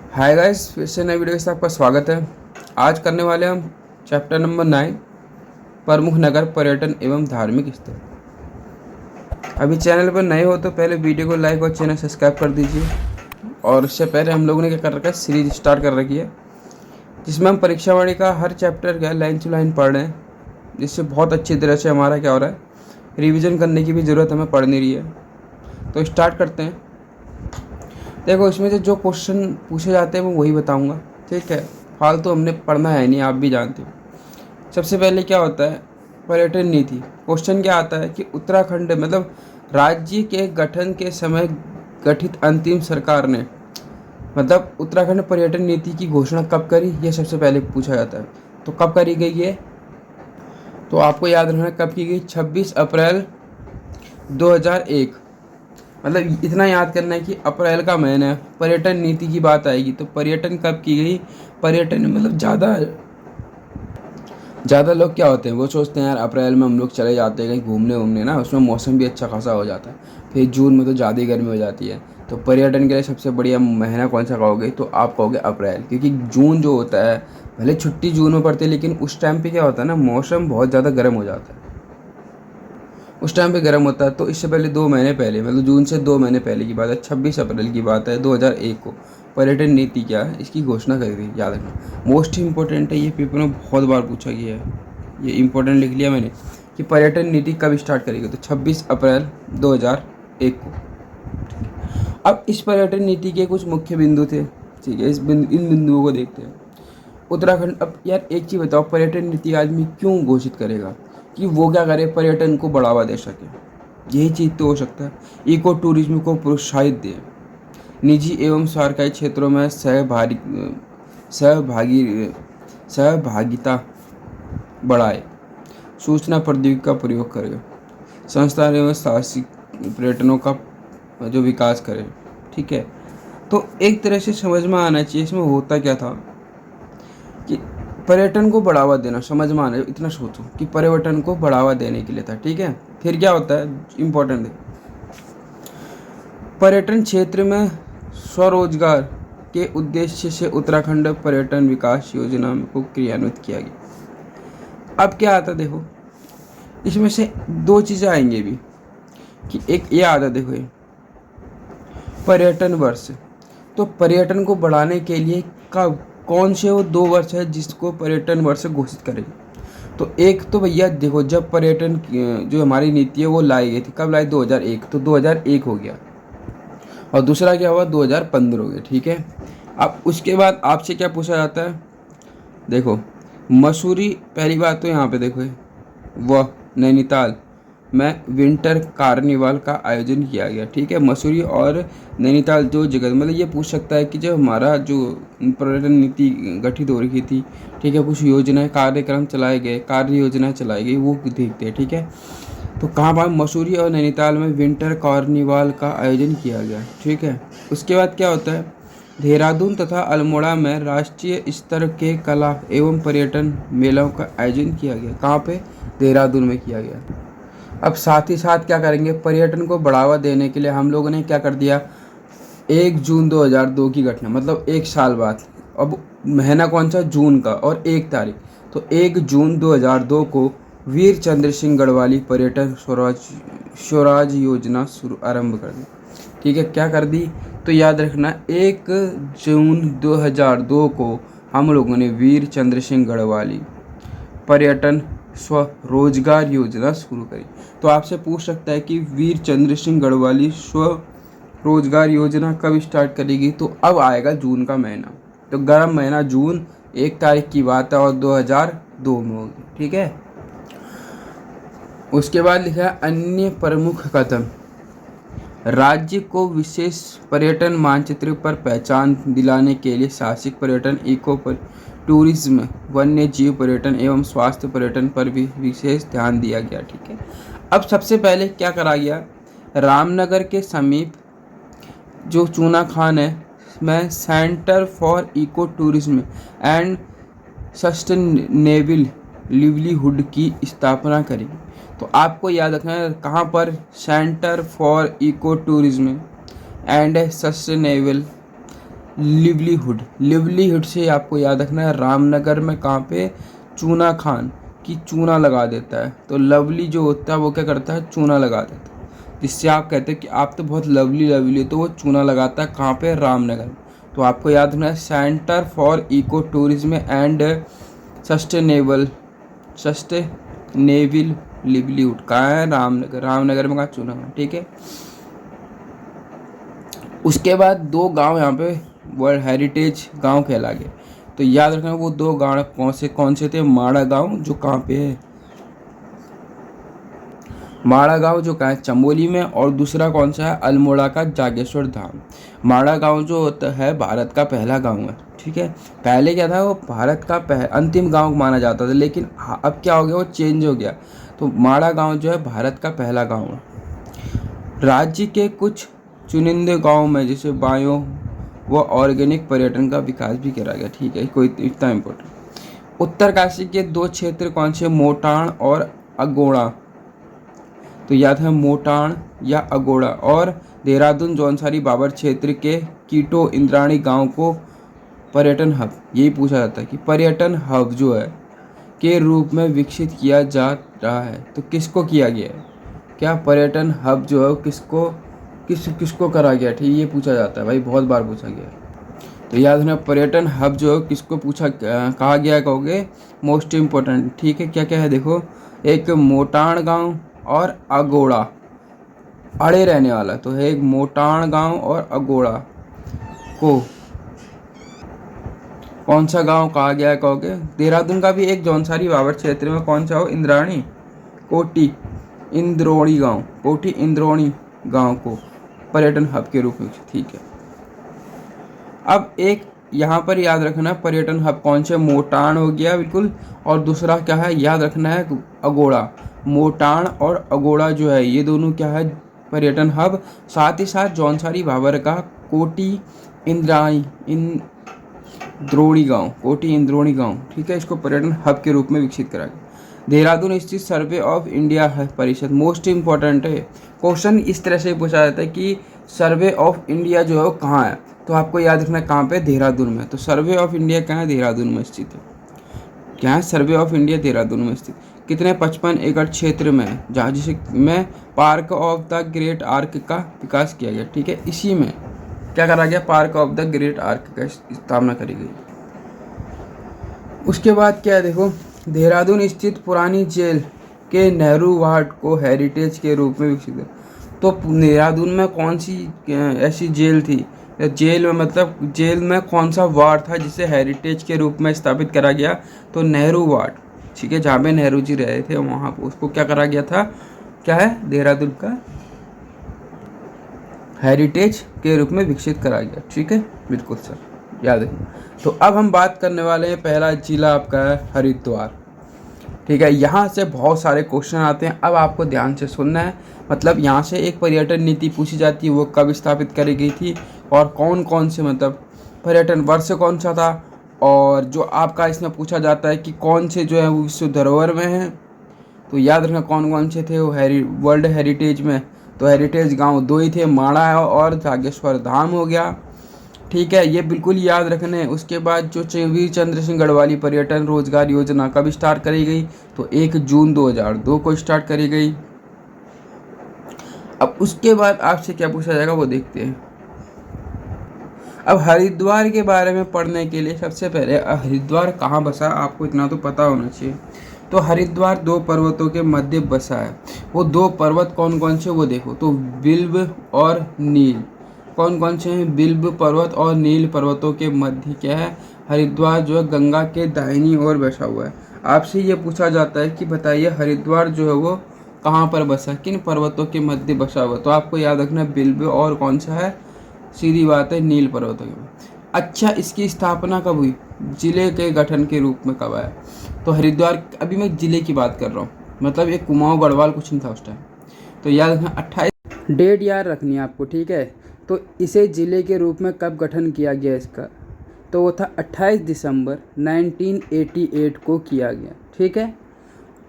Hi guys, फिर से नई वीडियो के साथ आपका स्वागत है। आज करने वाले हम चैप्टर नंबर 9 प्रमुख नगर पर्यटन एवं धार्मिक स्थल। अभी चैनल पर नए हो तो पहले वीडियो को लाइक और चैनल सब्सक्राइब कर दीजिए। और इससे पहले हम लोगों ने क्या कर रखा है, सीरीज स्टार्ट कर रखी है जिसमें हम परीक्षा वाणी का हर चैप्टर क्या लाइन टू लाइन पढ़ रहे हैं, जिससे बहुत अच्छी तरह से हमारा क्या हो रहा है, रिविज़न करने की भी ज़रूरत हमें पड़ नहीं रही है। तो स्टार्ट करते हैं। देखो, इसमें से जो क्वेश्चन पूछे जाते हैं मैं वही बताऊंगा, ठीक है। फालतू हमने पढ़ना है नहीं, आप भी जानते हो। सबसे पहले क्या होता है, पर्यटन नीति। क्वेश्चन क्या आता है कि उत्तराखंड मतलब राज्य के गठन के समय गठित अंतिम सरकार ने मतलब उत्तराखंड पर्यटन नीति की घोषणा कब करी, ये सबसे पहले पूछा जाता है। तो कब करी गई है, तो आपको याद रखना कब की गई, 26 अप्रैल 2001। मतलब इतना याद करना है कि अप्रैल का महीना है, पर्यटन नीति की बात आएगी तो पर्यटन कब की गई। पर्यटन मतलब ज़्यादा लोग क्या होते हैं, वो सोचते हैं यार अप्रैल में हम लोग चले जाते हैं कहीं घूमने वूमने ना, उसमें मौसम भी अच्छा खासा हो जाता है। फिर जून में तो ज़्यादा ही गर्मी हो जाती है। तो पर्यटन के लिए सबसे बढ़िया महीना कौन सा कहोगे, तो आप कहोगे अप्रैल, क्योंकि जून जो होता है, भले छुट्टी जून में पड़ती है लेकिन उस टाइम पे क्या होता है ना, मौसम बहुत ज़्यादा गर्म हो जाता है। उस टाइम पे गर्म होता है। तो इससे पहले 2 महीने पहले, मतलब जून से 2 महीने पहले की बात है, 26 अप्रैल की बात है 2001 को पर्यटन नीति क्या है इसकी घोषणा करी गई। याद रखना, मोस्ट इंपॉर्टेंट है, ये पेपर में बहुत बार पूछा गया है। ये इंपॉर्टेंट लिख लिया मैंने कि पर्यटन नीति कब स्टार्ट करेगी, तो 26 अप्रैल 2001 को। अब इस पर्यटन नीति के कुछ मुख्य बिंदु थे, ठीक है। इन बिंदुओं को देखते हैं। उत्तराखंड, अब यार एक चीज़ बताओ, पर्यटन नीति आदमी क्यों घोषित करेगा, कि वो क्या करे, पर्यटन को बढ़ावा दे सके। यही चीज़ तो हो सकता है। इको टूरिज्म को प्रोत्साहित दे, निजी एवं सरकारी क्षेत्रों में सहभागी सहभागिता बढ़ाए, सूचना प्रौद्योगिकी का प्रयोग करे, संस्थान एवं साहसिक पर्यटनों का जो विकास करे, ठीक है। तो एक तरह से समझ में आना चाहिए इसमें होता क्या था कि पर्यटन को बढ़ावा देना, समझ में आना, इतना सोचो कि पर्यटन को बढ़ावा देने के लिए था, ठीक है। फिर क्या होता है, इम्पोर्टेंट है, पर्यटन क्षेत्र में स्वरोजगार के उद्देश्य से उत्तराखंड पर्यटन विकास योजना को क्रियान्वित किया गया। अब क्या आता, देखो इसमें से दो चीज़ें आएंगी भी, कि एक ये आता, देखो ये पर्यटन वर्ष। तो पर्यटन को बढ़ाने के लिए कब, कौन से वो 2 वर्ष है जिसको पर्यटन वर्ष घोषित करेंगे। तो एक तो भैया देखो, जब पर्यटन जो हमारी नीति है वो लाई गई थी, कब लाई, 2001, तो 2001 हो गया। और दूसरा क्या हुआ, 2015 हो गया, ठीक है। अब उसके बाद आपसे क्या पूछा जाता है, देखो मसूरी, पहली बात तो यहाँ पे देखो वह नैनीताल में विंटर कार्निवाल का आयोजन किया गया, ठीक है। मसूरी और नैनीताल जो जगह, मतलब ये पूछ सकता है कि जब हमारा जो पर्यटन नीति गठित हो रही थी, ठीक है, कुछ योजनाएं कार्यक्रम चलाए गए, कार्य योजनाएं चलाई गई, वो देखते हैं, ठीक है। तो कहाँ पर, मसूरी और नैनीताल में विंटर कार्निवाल का आयोजन किया गया, ठीक है। उसके बाद क्या होता है, देहरादून तथा अल्मोड़ा में राष्ट्रीय स्तर के कला एवं पर्यटन मेलों का आयोजन किया गया। कहाँ पे, देहरादून में किया गया। अब साथ ही साथ क्या करेंगे, पर्यटन को बढ़ावा देने के लिए हम लोगों ने क्या कर दिया, 1 जून 2002 की घटना, मतलब 1 साल बाद। अब महीना कौन सा, जून का, और 1 तारीख, तो 1 जून 2002 को वीर चंद्र सिंह गढ़वाली पर्यटन स्वराज योजना शुरू आरंभ कर दी, ठीक है। क्या कर दी, तो याद रखना 1 जून 2002 को हम लोगों ने वीर चंद्र सिंह गढ़वाली पर्यटन स्वरोजगार योजना शुरू करी। तो आपसे पूछ सकता है कि वीर चंद्र सिंह गढ़वाली स्वरोजगार योजना कब स्टार्ट करेगी, तो अब आएगा जून का महीना। तो गर्म महीना जून, 1 तारीख की बात है और 2002 में होगी, ठीक है। उसके बाद लिखा है अन्य प्रमुख कदम, राज्य को विशेष पर्यटन मानचित्र पर पहचान दिलाने के लिए साहसिक पर्यटन, इको टूरिज्म, वन्य जीव पर्यटन एवं स्वास्थ्य पर्यटन पर भी विशेष ध्यान दिया गया, ठीक है। अब सबसे पहले क्या करा गया, रामनगर के समीप जो चूना खान है में centre for eco tourism and sustainable livelihood की स्थापना करी। तो आपको याद रखना है कहाँ पर, centre for eco tourism and sustainable livelihood से आपको याद रखना है, रामनगर में कहाँ पे, चूना खान की चूना लगा देता है। तो लवली जो होता है वो क्या करता है, चूना लगा देता है, जिससे आप कहते हैं कि आप तो बहुत लवली हो, तो वो चूना लगाता है कहाँ पे, रामनगर में। तो आपको याद रखना है, centre for eco tourism and sustainable livelihood कहाँ है, रामनगर में, कहाँ, चूना खान, ठीक है। उसके बाद 2 गांव यहाँ पे वर्ल्ड हेरिटेज गांव कहला गए। तो याद रखना वो 2 गांव कौन से थे, माड़ा गांव जो कहाँ पे है, माड़ा गांव जो कहाँ है, चमोली में, और दूसरा कौन सा है, अल्मोड़ा का जागेश्वर धाम। माड़ा गांव जो होता है भारत का पहला गांव है, ठीक है। पहले क्या था, वो भारत का अंतिम गांव माना जाता था, लेकिन अब क्या हो गया, वो चेंज हो गया। तो माड़ा गांव जो है भारत का पहला गांव है। राज्य के कुछ चुनिंदे गांव में जैसे बायो व ऑर्गेनिक पर्यटन का विकास भी करा गया, ठीक है, कोई इतना इम्पोर्टेंट। उत्तरकाशी के 2 क्षेत्र कौन से, मोटाण और अगोड़ा। तो याद है, मोटाण या अगोड़ा। और देहरादून जौनसारी बाबर क्षेत्र के कीटो इंद्राणी गांव को पर्यटन हब, यही पूछा जाता है कि पर्यटन हब जो है के रूप में विकसित किया जा रहा है। तो किसको किया गया है, क्या पर्यटन हब जो है किसको करा गया, ठीक, ये पूछा जाता है भाई, बहुत बार पूछा गया है। तो याद रखना, पर्यटन हब जो है किसको कहा गया है, कहोगे मोस्ट इम्पोर्टेंट, ठीक है। क्या क्या है देखो, एक मोटाण गांव और अगोड़ा, अड़े रहने वाला, तो है एक मोटाण गांव और अगोड़ा को कौन सा गांव कहा गया है, कहोगे देहरादून का भी एक जौनसारी बाबर क्षेत्र में कौन सा हो, इंद्राणी कोटी इंद्रोणी गांव को पर्यटन हब के रूप में, ठीक है। अब एक यहाँ पर याद रखना, पर्यटन हब कौन से, मोटाण हो गया बिल्कुल, और दूसरा क्या है, याद रखना है अगोड़ा। मोटाण और अगोड़ा जो है ये दोनों क्या है, पर्यटन हब। साथ ही साथ जौनसारी भाबर का कोटी इंद्रोणी गांव, ठीक है, इसको पर्यटन हब के रूप में विकसित करा गया। देहरादून स्थित सर्वे ऑफ इंडिया है परिषद, मोस्ट इम्पोर्टेंट है क्वेश्चन, इस तरह से पूछा जाता है कि सर्वे ऑफ इंडिया जो है वो कहाँ है। तो आपको याद रखना कहाँ पे, देहरादून में। तो सर्वे ऑफ इंडिया कहाँ है, देहरादून में स्थित है। क्या है, सर्वे ऑफ इंडिया देहरादून में स्थित। कितने, 55 एकड़ क्षेत्र में है, जहाँ जिसे में park of the great arc का विकास किया गया, ठीक है। इसी में क्या करा गया, park of the great arc का स्थापना करी गई। उसके बाद क्या है देखो, देहरादून स्थित पुरानी जेल के नेहरू वार्ड को हेरिटेज के रूप में विकसित है। तो देहरादून में कौन सी ऐसी जेल थी, जेल में मतलब जेल में कौन सा वार्ड था जिसे हेरिटेज के रूप में स्थापित करा गया, तो नेहरू वार्ड, ठीक है, जहाँ पे नेहरू जी रहे थे वहाँ पर उसको क्या करा गया था, क्या है, देहरादून का हेरिटेज के रूप में विकसित करा गया, ठीक है, बिल्कुल सर, याद है। तो अब हम बात करने वाले हैं, पहला जिला आपका है हरिद्वार, ठीक है। यहाँ से बहुत सारे क्वेश्चन आते हैं, अब आपको ध्यान से सुनना है। मतलब यहाँ से एक पर्यटन नीति पूछी जाती है, वो कब स्थापित करी गई थी और कौन कौन से, मतलब पर्यटन वर्ष कौन सा था, और जो आपका इसमें पूछा जाता है कि कौन से जो है वो विश्व धरोहर में हैं। तो याद रखना कौन कौन से थे वो वर्ल्ड हेरिटेज में। तो हेरिटेज गांव 2 ही थे, माड़ा और जागेश्वर धाम हो गया, ठीक है, ये बिल्कुल याद रखने। उसके बाद जो वीर चंद्र सिंह गढ़वाली पर्यटन रोजगार योजना कब स्टार्ट करी गई, तो 1 जून 2002 को स्टार्ट करी गई। अब उसके बाद आपसे क्या पूछा जाएगा वो देखते हैं। अब हरिद्वार के बारे में पढ़ने के लिए सबसे पहले हरिद्वार कहाँ बसा, आपको इतना तो पता होना चाहिए। तो हरिद्वार 2 पर्वतों के मध्य बसा है। वो 2 पर्वत कौन कौन से वो देखो, तो बिल्व और नील, कौन कौन से हैं, बिल्व पर्वत और नील पर्वतों के मध्य क्या है, हरिद्वार जो है गंगा के दाहिनी ओर बसा हुआ है। आपसे ये पूछा जाता है कि बताइए हरिद्वार जो है वो कहाँ पर बसा, किन पर्वतों के मध्य बसा हुआ, तो आपको याद रखना बिल्व और कौन सा है, सीधी बात है नील पर्वतों के। अच्छा, इसकी स्थापना कब हुई, जिले के गठन के रूप में कब आया, तो हरिद्वार, अभी मैं जिले की बात कर रहा हूँ, मतलब एक कुमाऊं गढ़वाल कुछ नहीं था उस टाइम। तो याद रखना 28 डेट याद रखनी है आपको, ठीक है। तो इसे जिले के रूप में कब गठन किया गया इसका, तो वो था 28 दिसंबर 1988 को किया गया, ठीक है।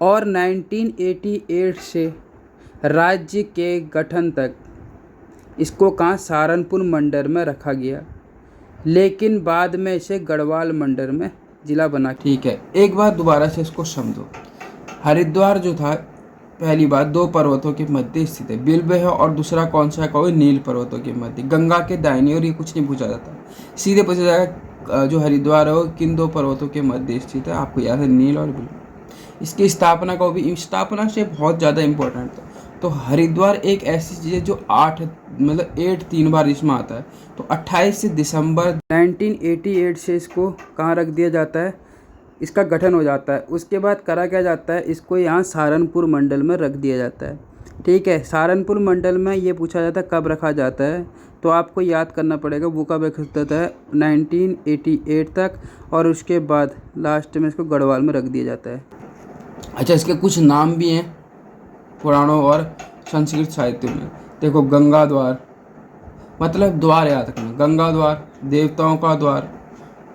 और 1988 से राज्य के गठन तक इसको कहाँ, सहारनपुर मंडल में रखा गया, लेकिन बाद में इसे गढ़वाल मंडल में जिला बना। ठीक है, एक बार दोबारा से इसको समझो। हरिद्वार जो था, पहली बात, दो पर्वतों के मध्य स्थित है, बिल्व है, और दूसरा कौन सा है, कहो नील पर्वतों के मध्य, गंगा के दाहिनी ओर। ये कुछ नहीं पूछा जाता, सीधे पूछा जाएगा जो हरिद्वार है वो किन दो पर्वतों के मध्य स्थित है। आपको याद है, नील और बिल्व। इसकी स्थापना को भी, स्थापना से बहुत ज़्यादा इंपॉर्टेंट है। तो हरिद्वार एक ऐसी चीज़ है जो 8 3 बार इसमें आता है। तो 28 दिसंबर 1988 से इसको कहाँ रख दिया जाता है, इसका गठन हो जाता है। उसके बाद करा क्या जाता है, इसको यहाँ सहारनपुर मंडल में रख दिया जाता है। ठीक है, सहारनपुर मंडल में ये पूछा जाता है कब रखा जाता है, तो आपको याद करना पड़ेगा वो कब रखा जाता है, 1988 तक, और उसके बाद लास्ट में इसको गढ़वाल में रख दिया जाता है। अच्छा, इसके कुछ नाम भी हैं पुराणों और संस्कृत साहित्य में। देखो, गंगा द्वार मतलब द्वार याद रखना, गंगा द्वार, देवताओं का द्वार,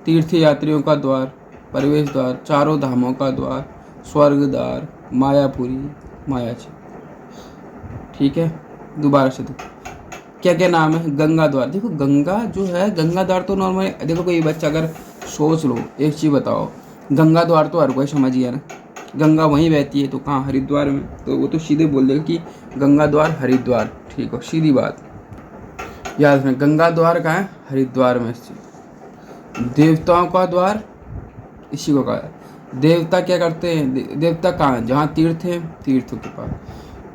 तीर्थ यात्रियों का द्वार, प्रवेश द्वार, चारों धामों का द्वार, स्वर्ग द्वार, मायापुरी, मायाची। ठीक है, दोबारा से देखो क्या क्या नाम है। गंगा द्वार, देखो गंगा जो है, गंगा द्वार तो नॉर्मल, देखो कोई बच्चा अगर सोच लो, एक चीज़ बताओ, गंगा द्वार तो हर कोई समझ गया ना, गंगा वहीं बहती है, तो कहाँ, हरिद्वार में, तो वो तो सीधे बोल देगा कि गंगा द्वार हरिद्वार। ठीक हो, सीधी बात याद रखना, गंगा द्वार कहाँ है, हरिद्वार में स्थित। देवताओं का द्वार इसी को कहा है। देवता क्या करते हैं, देवता कहाँ है, जहाँ तीर्थ है, तीर्थों के पास।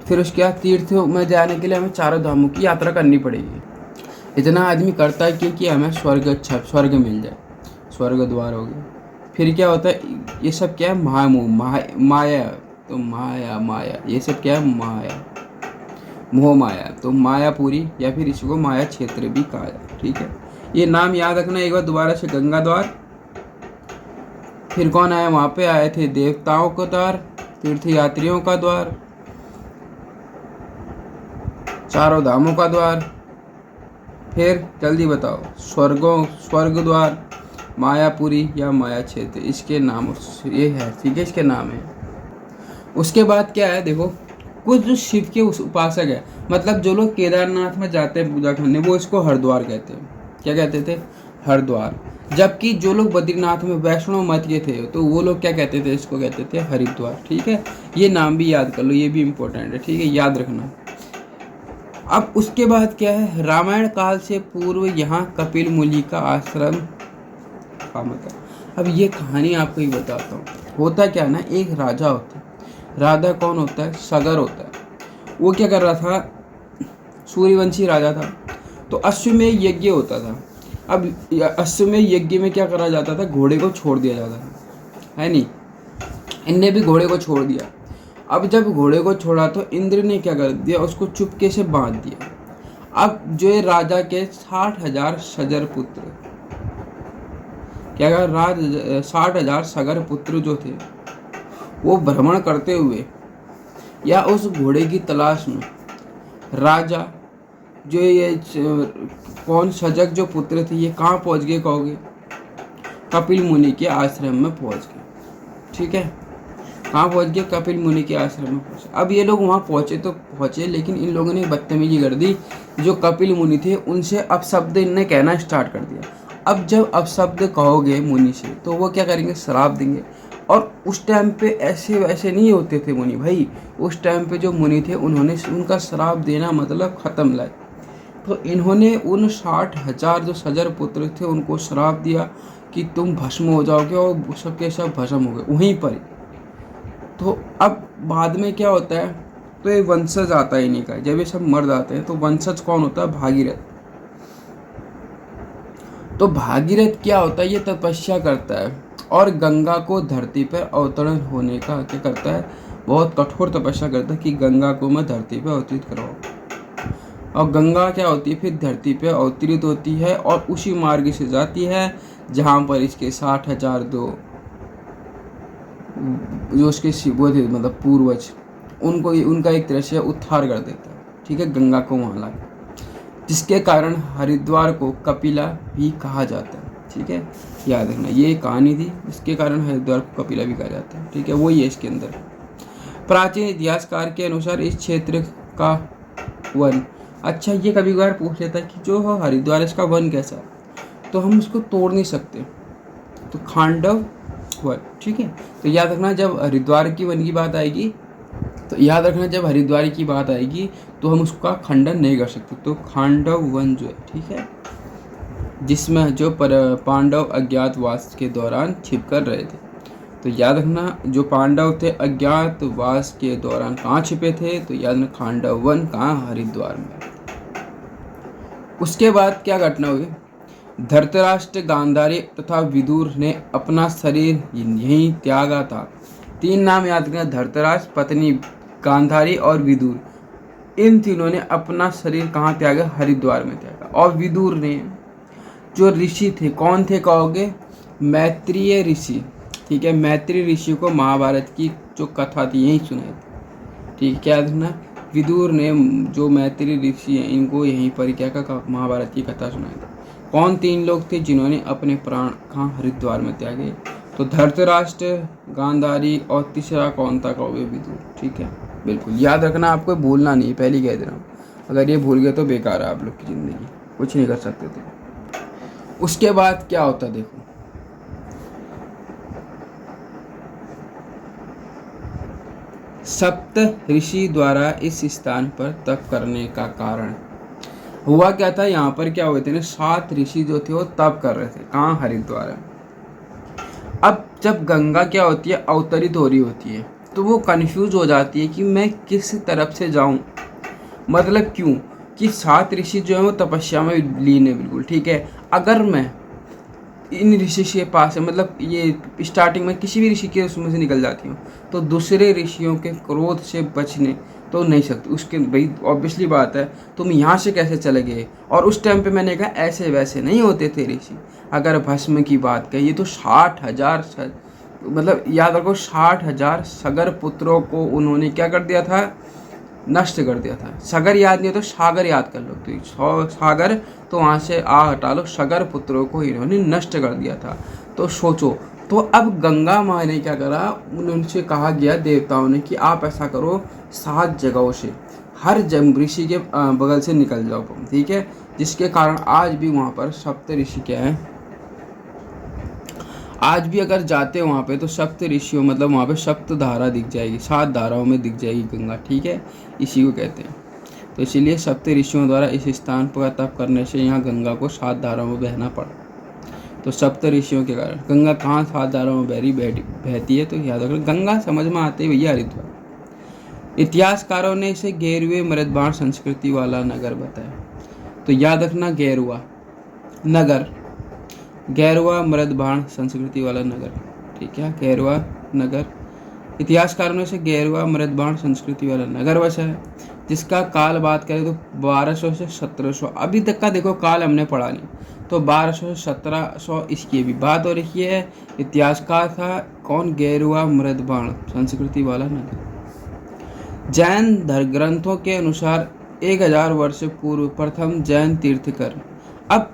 फिर उसके बाद तीर्थ में जाने के लिए हमें चारों धामों की यात्रा करनी पड़ेगी। इतना आदमी करता है क्योंकि हमें स्वर्ग, अच्छा स्वर्ग मिल जाए, स्वर्ग द्वार हो गया। फिर क्या होता है, ये सब क्या है, माया, तो माया ये सब क्या है, माया, मोह माया, तो मायापुरी या फिर इसको माया क्षेत्र भी कहा जाए। ठीक है, ये नाम याद रखना एक बार दोबारा से, गंगा द्वार, फिर कौन आया, वहाँ पे आए थे देवताओं का द्वार, तीर्थ यात्रियों का द्वार, चारों धामों का द्वार, फिर जल्दी बताओ, स्वर्ग द्वार, मायापुरी या माया क्षेत्र, इसके नाम ये है। ठीक है, इसके नाम है। उसके बाद क्या है, देखो कुछ जो शिव के उपासक है, मतलब जो लोग केदारनाथ में जाते हैं पूजा करने, वो इसको हरिद्वार कहते हैं। क्या कहते थे, हरिद्वार। जबकि जो लोग बद्रीनाथ में वैष्णव मत के थे, तो वो लोग क्या कहते थे, इसको कहते थे हरिद्वार। ठीक है, ये नाम भी याद कर लो, ये भी इम्पोर्टेंट है। ठीक है, याद रखना। अब उसके बाद क्या है, रामायण काल से पूर्व यहाँ कपिल मुनि का आश्रम था। अब ये कहानी आपको ही बताता हूँ। होता क्या ना, एक राजा होता है, राजा कौन होता है, सगर होता है। वो क्या कर रहा था, सूर्यवंशी राजा था, तो अश्वमेध यज्ञ होता था। अब अश्वमेध यज्ञ में क्या करा जाता था, घोड़े को छोड़ दिया जाता था, है नहीं, इनने भी घोड़े को छोड़ दिया। अब जब घोड़े को छोड़ा तो इंद्र ने क्या कर दिया, उसको चुपके से बांध दिया। अब जो ये राजा के 60,000 सजर पुत्र, क्या कर 60,000 सगर पुत्र जो थे, वो भ्रमण करते हुए या उस घोड़े की तलाश में, राजा जो ये कौन सजग जो पुत्र थे, ये कहाँ पहुँच गए कहोगे, कपिल मुनि के आश्रम में पहुँच गए। ठीक है, कहाँ पहुँच गए, कपिल मुनि के आश्रम में पहुँचे। अब ये लोग वहाँ पहुँचे तो पहुँचे, लेकिन इन लोगों ने बदतमीजी कर दी। जो कपिल मुनि थे उनसे अपशब्द इनने कहना स्टार्ट कर दिया। अब जब अपशब्द कहोगे मुनि से, तो वो क्या करेंगे, श्राप देंगे। और उस टाइम पे ऐसे वैसे नहीं होते थे मुनि भाई, उस टाइम पे जो मुनि थे उन्होंने उनका श्राप देना मतलब ख़त्म लाए। तो इन्होंने उन 60,000 जो सजर पुत्र थे उनको श्राप दिया कि तुम भस्म हो जाओगे, और सबके सब भस्म हो गए वहीं पर। तो अब बाद में क्या होता है, तो ये वंशज आता है इन्हीं का। जब ये सब मर जाते हैं तो वंशज कौन होता है, भागीरथ। तो भागीरथ क्या होता है, ये तपस्या करता है और गंगा को धरती पर अवतरण होने का क्या करता है, बहुत कठोर तपस्या करता है कि गंगा को मैं धरती पर अवतरित कराऊँ। और गंगा क्या होती है, फिर धरती पर अवतरित होती है और उसी मार्ग से जाती है जहाँ पर इसके 60,000 जो उसके वो थे, मतलब पूर्वज, उनको उनका एक तरह से उद्धार कर देता है। ठीक है, गंगा को वहाँ ला, जिसके कारण हरिद्वार को कपिला भी कहा जाता है। ठीक है, याद रखना, ये कहानी थी, इसके कारण हरिद्वार को कपिला भी कहा जाता है। ठीक है, वही है इसके अंदर। प्राचीन इतिहासकार के अनुसार इस क्षेत्र का वन, अच्छा ये कभी कभार पूछ लेता है कि जो हरिद्वार इसका वन कैसा है, तो हम उसको तोड़ नहीं सकते। तो खांडव वन, ठीक है। तो याद रखना जब हरिद्वार की वन की बात आएगी, तो याद रखना जब हरिद्वार की बात आएगी तो हम उसका खंडन नहीं कर सकते। तो खांडव वन जो है, ठीक है, जिसमें जो पांडव अज्ञातवास के दौरान छिप कर रहे थे। तो याद रखना जो पांडव थे अज्ञातवास के दौरान कहाँ छिपे थे, तो याद रखना खांडव वन कहाँ, हरिद्वार में। उसके बाद क्या घटना हुई, धृतराष्ट्र, गांधारी तथा विदुर ने अपना शरीर यहीं त्यागा था। 3 नाम याद रखना, धृतराष्ट्र, पत्नी गांधारी और विदुर। इन तीनों ने अपना शरीर कहाँ त्यागा, हरिद्वार में त्यागा। और विदुर ने, जो ऋषि थे, कौन थे कहोगे, मैत्रेय ऋषि, ठीक है। मैत्रेय ऋषि को महाभारत की जो कथा थी यहीं सुनाई थी, ठीक है। याद रखना विदुर ने, जो मैत्रेय ऋषि हैं, इनको यहीं पर क्या का महाभारत की कथा सुनाई थी। कौन 3 लोग थे जिन्होंने अपने प्राण कहाँ, हरिद्वार में त्यागे, तो धृतराष्ट्र, गांधारी और तीसरा कौन था कहोगे, विदुर, ठीक है। बिल्कुल याद रखना, आपको भूलना नहीं, पहले कह दे रहा हूँ। अगर ये भूल गए तो बेकार है आप लोग की ज़िंदगी, कुछ नहीं कर सकते तो। उसके बाद क्या होता देखो, सप्त ऋषि द्वारा इस स्थान पर तप करने का कारण हुआ क्या था, यहाँ पर क्या हुए थे ना, 7 ऋषि जो थे वो तप कर रहे थे, कहाँ, हरिद्वार में। अब जब गंगा क्या होती है, अवतरित हो रही होती है, तो वो कंफ्यूज हो जाती है कि मैं किस तरफ से जाऊं। मतलब क्यों कि 7 ऋषि जो है वो तपस्या में लीन है, बिल्कुल ठीक है। अगर मैं इन ऋषि के पास है, मतलब ये स्टार्टिंग में किसी भी ऋषि के उसमें से निकल जाती हूँ, तो दूसरे ऋषियों के क्रोध से बचने तो नहीं सकते। उसके भाई ऑब्वियसली बात है, तुम यहाँ से कैसे चले गए। और उस टाइम पे मैंने कहा ऐसे वैसे नहीं होते थे ऋषि। अगर भस्म की बात कही तो 60,000, मतलब याद रखो 60,000 सगर पुत्रों को उन्होंने क्या कर दिया था, नष्ट कर दिया था। सगर याद नहीं हो तो सागर याद कर लो, तो सागर तो वहाँ से आ हटा लो, सगर पुत्रों को इन्होंने नष्ट कर दिया था। तो सोचो, तो अब गंगा माँ ने क्या करा, उनसे कहा गया देवताओं ने कि आप ऐसा करो, 7 जगहों से हर ऋषि के बगल से निकल जाओ, ठीक है। जिसके कारण आज भी वहाँ पर सप्त ऋषि क्या है, आज भी अगर जाते हो वहाँ पे तो सप्त ऋषियों, मतलब वहाँ पे सप्त धारा दिख जाएगी, 7 धाराओं में दिख जाएगी गंगा, ठीक है। इसी को कहते हैं। तो इसीलिए सप्त ऋषियों द्वारा इस स्थान पर तप करने से यहाँ गंगा को 7 धाराओं में बहना पड़ा। तो सप्त ऋषियों के कारण गंगा कहाँ 7 धाराओं में बहती है, तो याद रखो गंगा समझ में आते भैया, हरिद्वार। इतिहासकारों ने इसे गेरुए मृदबाण संस्कृति वाला नगर बताया। तो याद रखना गेरुआ नगर, गैरवा मृदबाण संस्कृति वाला नगर, ठीक है। गैरवा नगर इतिहासकारों ने से गैरवा मृदबाण संस्कृति वाला नगर बसा है, जिसका काल बात करें तो 1200 से 1700, अभी तक का देखो काल हमने पढ़ा नहीं, तो 1200 से 1700 इसकी भी बात हो रही है। इतिहासकार था कौन, गैरवा मृदबाण संस्कृति वाला नगर। जैन धर्म ग्रंथों के अनुसार 1000 वर्ष पूर्व प्रथम जैन तीर्थकर। अब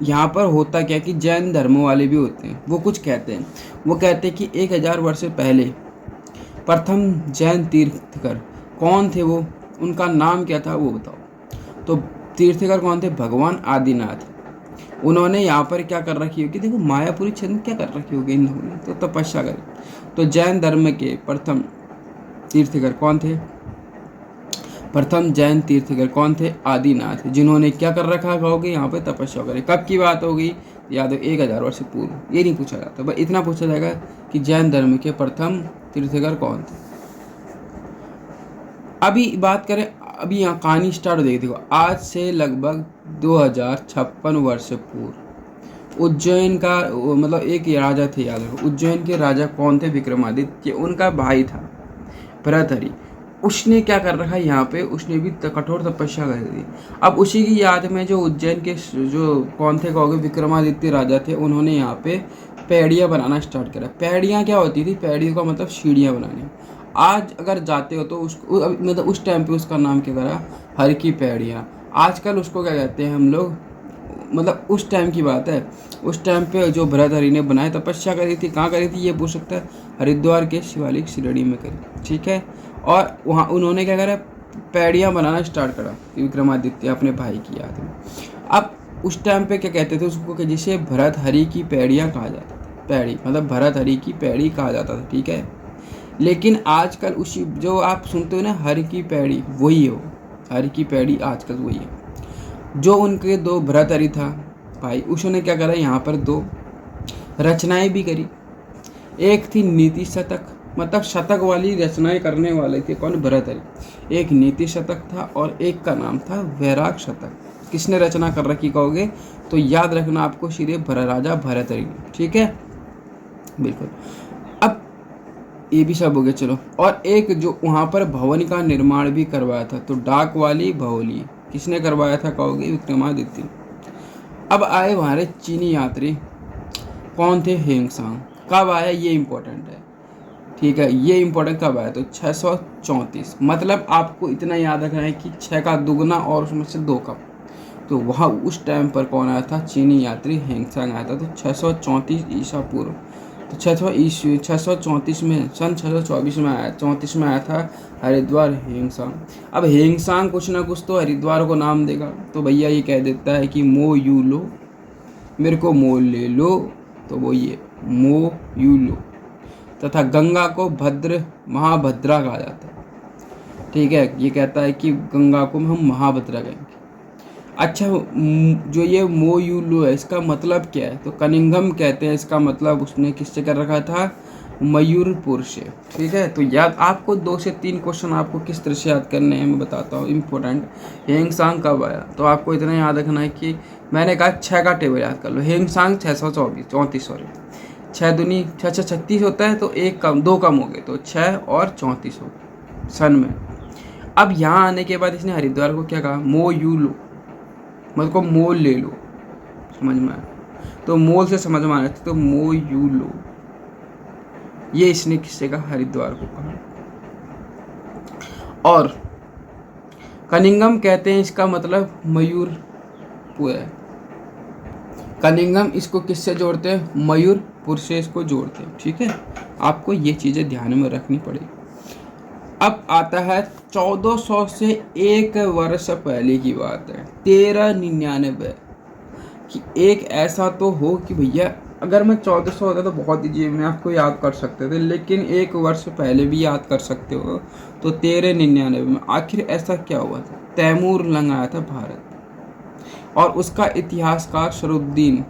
यहाँ पर होता क्या कि जैन धर्म वाले भी होते हैं, वो कुछ कहते हैं, वो कहते हैं कि 1000 वर्ष पहले प्रथम जैन तीर्थकर कौन थे, वो उनका नाम क्या था वो बताओ। तो तीर्थकर कौन थे, भगवान आदिनाथ। उन्होंने यहाँ पर क्या कर रखी होगी, देखो मायापुरी क्षेत्र में क्या कर रखी होगी इन लोगों ने, तो तपस्या करी। तो जैन धर्म के प्रथम तीर्थकर कौन थे, प्रथम जैन तीर्थकर कौन थे, आदिनाथ, जिन्होंने क्या कर रखा कहोगे यहाँ पे, तपस्या करें। कब की बात होगी, याद हो 1000 वर्ष पूर्व। ये नहीं पूछा जाता, बस इतना पूछा जाएगा कि जैन धर्म के प्रथम तीर्थकर कौन थे। अभी बात करें, अभी यहाँ कहानी स्टार्ट हो जाएगी। देखो आज से लगभग 2056 वर्ष पूर्व उज्जैन का, मतलब एक राजा थे, याद रखो उज्जैन के राजा कौन थे, विक्रमादित्य। उनका भाई था भरतहरि। उसने क्या कर रखा है यहाँ पे, उसने भी कठोर तपस्या कर दी। अब उसी की याद में जो उज्जैन के जो कौन थे कहोगे, विक्रमादित्य राजा थे, उन्होंने यहाँ पे पैड़ियाँ बनाना स्टार्ट करा। पैड़ियाँ क्या होती थी, पैड़ियों का मतलब सीढ़ियाँ बनानी। आज अगर जाते हो तो उसको, मतलब उस टाइम पे उसका नाम क्या करा, हर की पैड़ियाँ। आजकल उसको क्या कहते हैं हम लोग, मतलब उस टाइम की बात है। उस टाइम पे जो भरतहरि ने बनाए, तपस्या करी थी, कहाँ करी थी ये पूछ सकता है, हरिद्वार के शिवालिक श्रेणी में करी, ठीक है। और वहाँ उन्होंने क्या करा, पैड़ियाँ बनाना स्टार्ट करा विक्रमादित्य अपने भाई की याद में। अब उस टाइम पे क्या कहते थे उसको कि जिसे भरतहरि की पैड़ियाँ कहा जाता था। पैड़ी मतलब भरतहरि की पैड़ी कहा जाता था, ठीक है। लेकिन आजकल उसी जो आप सुनते हो ना हर की पैड़ी, वही हो, हर की पैड़ी आजकल वही है। जो उनके दो भरतहरि था भाई, उसने क्या करा यहाँ पर दो रचनाएं भी करी। एक थी नीति शतक, मतलब शतक वाली रचनाएं करने वाले थे कौन, भरतहरि। एक नीति शतक था और एक का नाम था वैराग शतक। किसने रचना कर रखी कहोगे तो याद रखना आपको श्री राजा भरतहरि ने, ठीक है, बिल्कुल। अब ये भी सब हो गया, चलो। और एक जो वहाँ पर भवन का निर्माण भी करवाया था, तो डाक वाली भवली किसने करवाया था कहोगे, विक्रमादित्य। अब आए हमारे चीनी यात्री, कौन थे, हेंगसांग। कब आया ये इम्पोर्टेंट है, ठीक है, ये इम्पोर्टेंट कब आया तो 634। मतलब आपको इतना याद रखना है कि 6 का दुगना और उसमें से 2 का, तो वहाँ उस टाइम पर कौन आया था, चीनी यात्री हेंगसांग आया था। तो 634 ईसा पूर्व, तो 634 में, सन 624 में आया, 34 में आया था हरिद्वार हेंगसांग। अब हेंगसांग कुछ ना कुछ तो हरिद्वार को नाम देगा, तो भैया ये कह देता है कि मो यू लो, मेरे को मोल ले लो, तो वो ये मो यू लो। तथा गंगा को भद्र महाभद्रा कहा जाता है, ठीक है। ये कहता है कि गंगा को हम महाभद्रा कहेंगे। अच्छा, जो ये मो यू लो है इसका मतलब क्या है, तो कनिंघम कहते हैं इसका मतलब उसने किससे कर रखा था, मयूरपुर से, ठीक है। तो याद आपको 2 से 3 क्वेश्चन आपको किस तरह से याद करने हैं मैं बताता हूँ, इम्पोर्टेंट। हेंगसांग कब आया, तो आपको इतना याद रखना है कि मैंने कहा 6 का टेबल याद कर लो। हेंगसांग 634 सॉरी, 6 दूनी 6 6 36 होता है, तो 1 कम 2 कम हो गए, तो 6 और 34 हो गए सन में। अब यहाँ आने के बाद इसने हरिद्वार को क्या कहा, मो यू लो, मतलब को मोल ले लो, समझ में आया, तो मोल से समझ में आ रहा था, तो मो यू लो, ये इसने किससे कहा, हरिद्वार को कहा। और कनिंगम कहते हैं इसका मतलब मयूरपुर है। कनिंगम इसको किससे जोड़ते हैं, मयूरपुर से इसको जोड़ते हैं, ठीक है। आपको ये चीजें ध्यान में रखनी पड़ेगी। अब आता है 1400 से 1 वर्ष पहले की बात है, 1399, कि एक ऐसा तो हो कि भैया अगर मैं 1400 होता तो बहुत ईजी में आपको याद कर सकते थे, लेकिन 1 वर्ष पहले भी याद कर सकते हो, तो 1399 में आखिर ऐसा क्या हुआ था। तैमूर लंग आया था भारत, और उसका इतिहासकार शरुद्दीन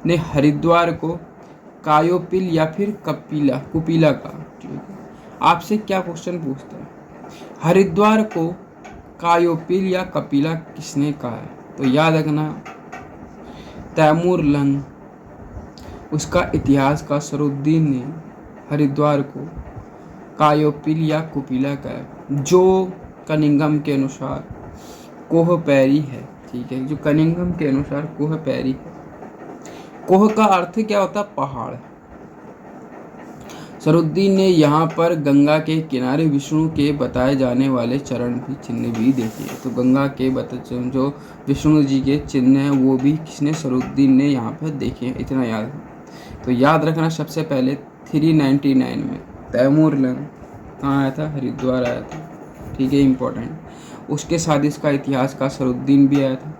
ने हरिद्वार को कायोपिल या फिर कुपिला का, ठीक है। आपसे क्या क्वेश्चन पूछता है, हरिद्वार को कायोपिल या कपिला किसने कहा है, तो याद रखना तैमूर लंग, उसका इतिहास का शरुद्दीन ने हरिद्वार को कायोपिल या कुपिला कहा है, जो कनिंघम के अनुसार कोह पैरी है, ठीक है, जो कनिंघम के अनुसार कोह पैरी है। कोह का अर्थ क्या होता है, पहाड़। शरुद्दीन ने यहाँ पर गंगा के किनारे विष्णु के बताए जाने वाले चरण भी चिन्ह भी देखे, तो गंगा के जो विष्णु जी के चिन्ह हैं वो भी किसने, शरुद्दीन ने यहाँ पर देखे हैं, इतना याद है। तो याद रखना सबसे पहले 399 में तैमूर लंग कहाँ आया था, हरिद्वार आया था, ठीक है, इम्पोर्टेंट। उसके साथ इसका इतिहास का शरुद्दीन भी आया था।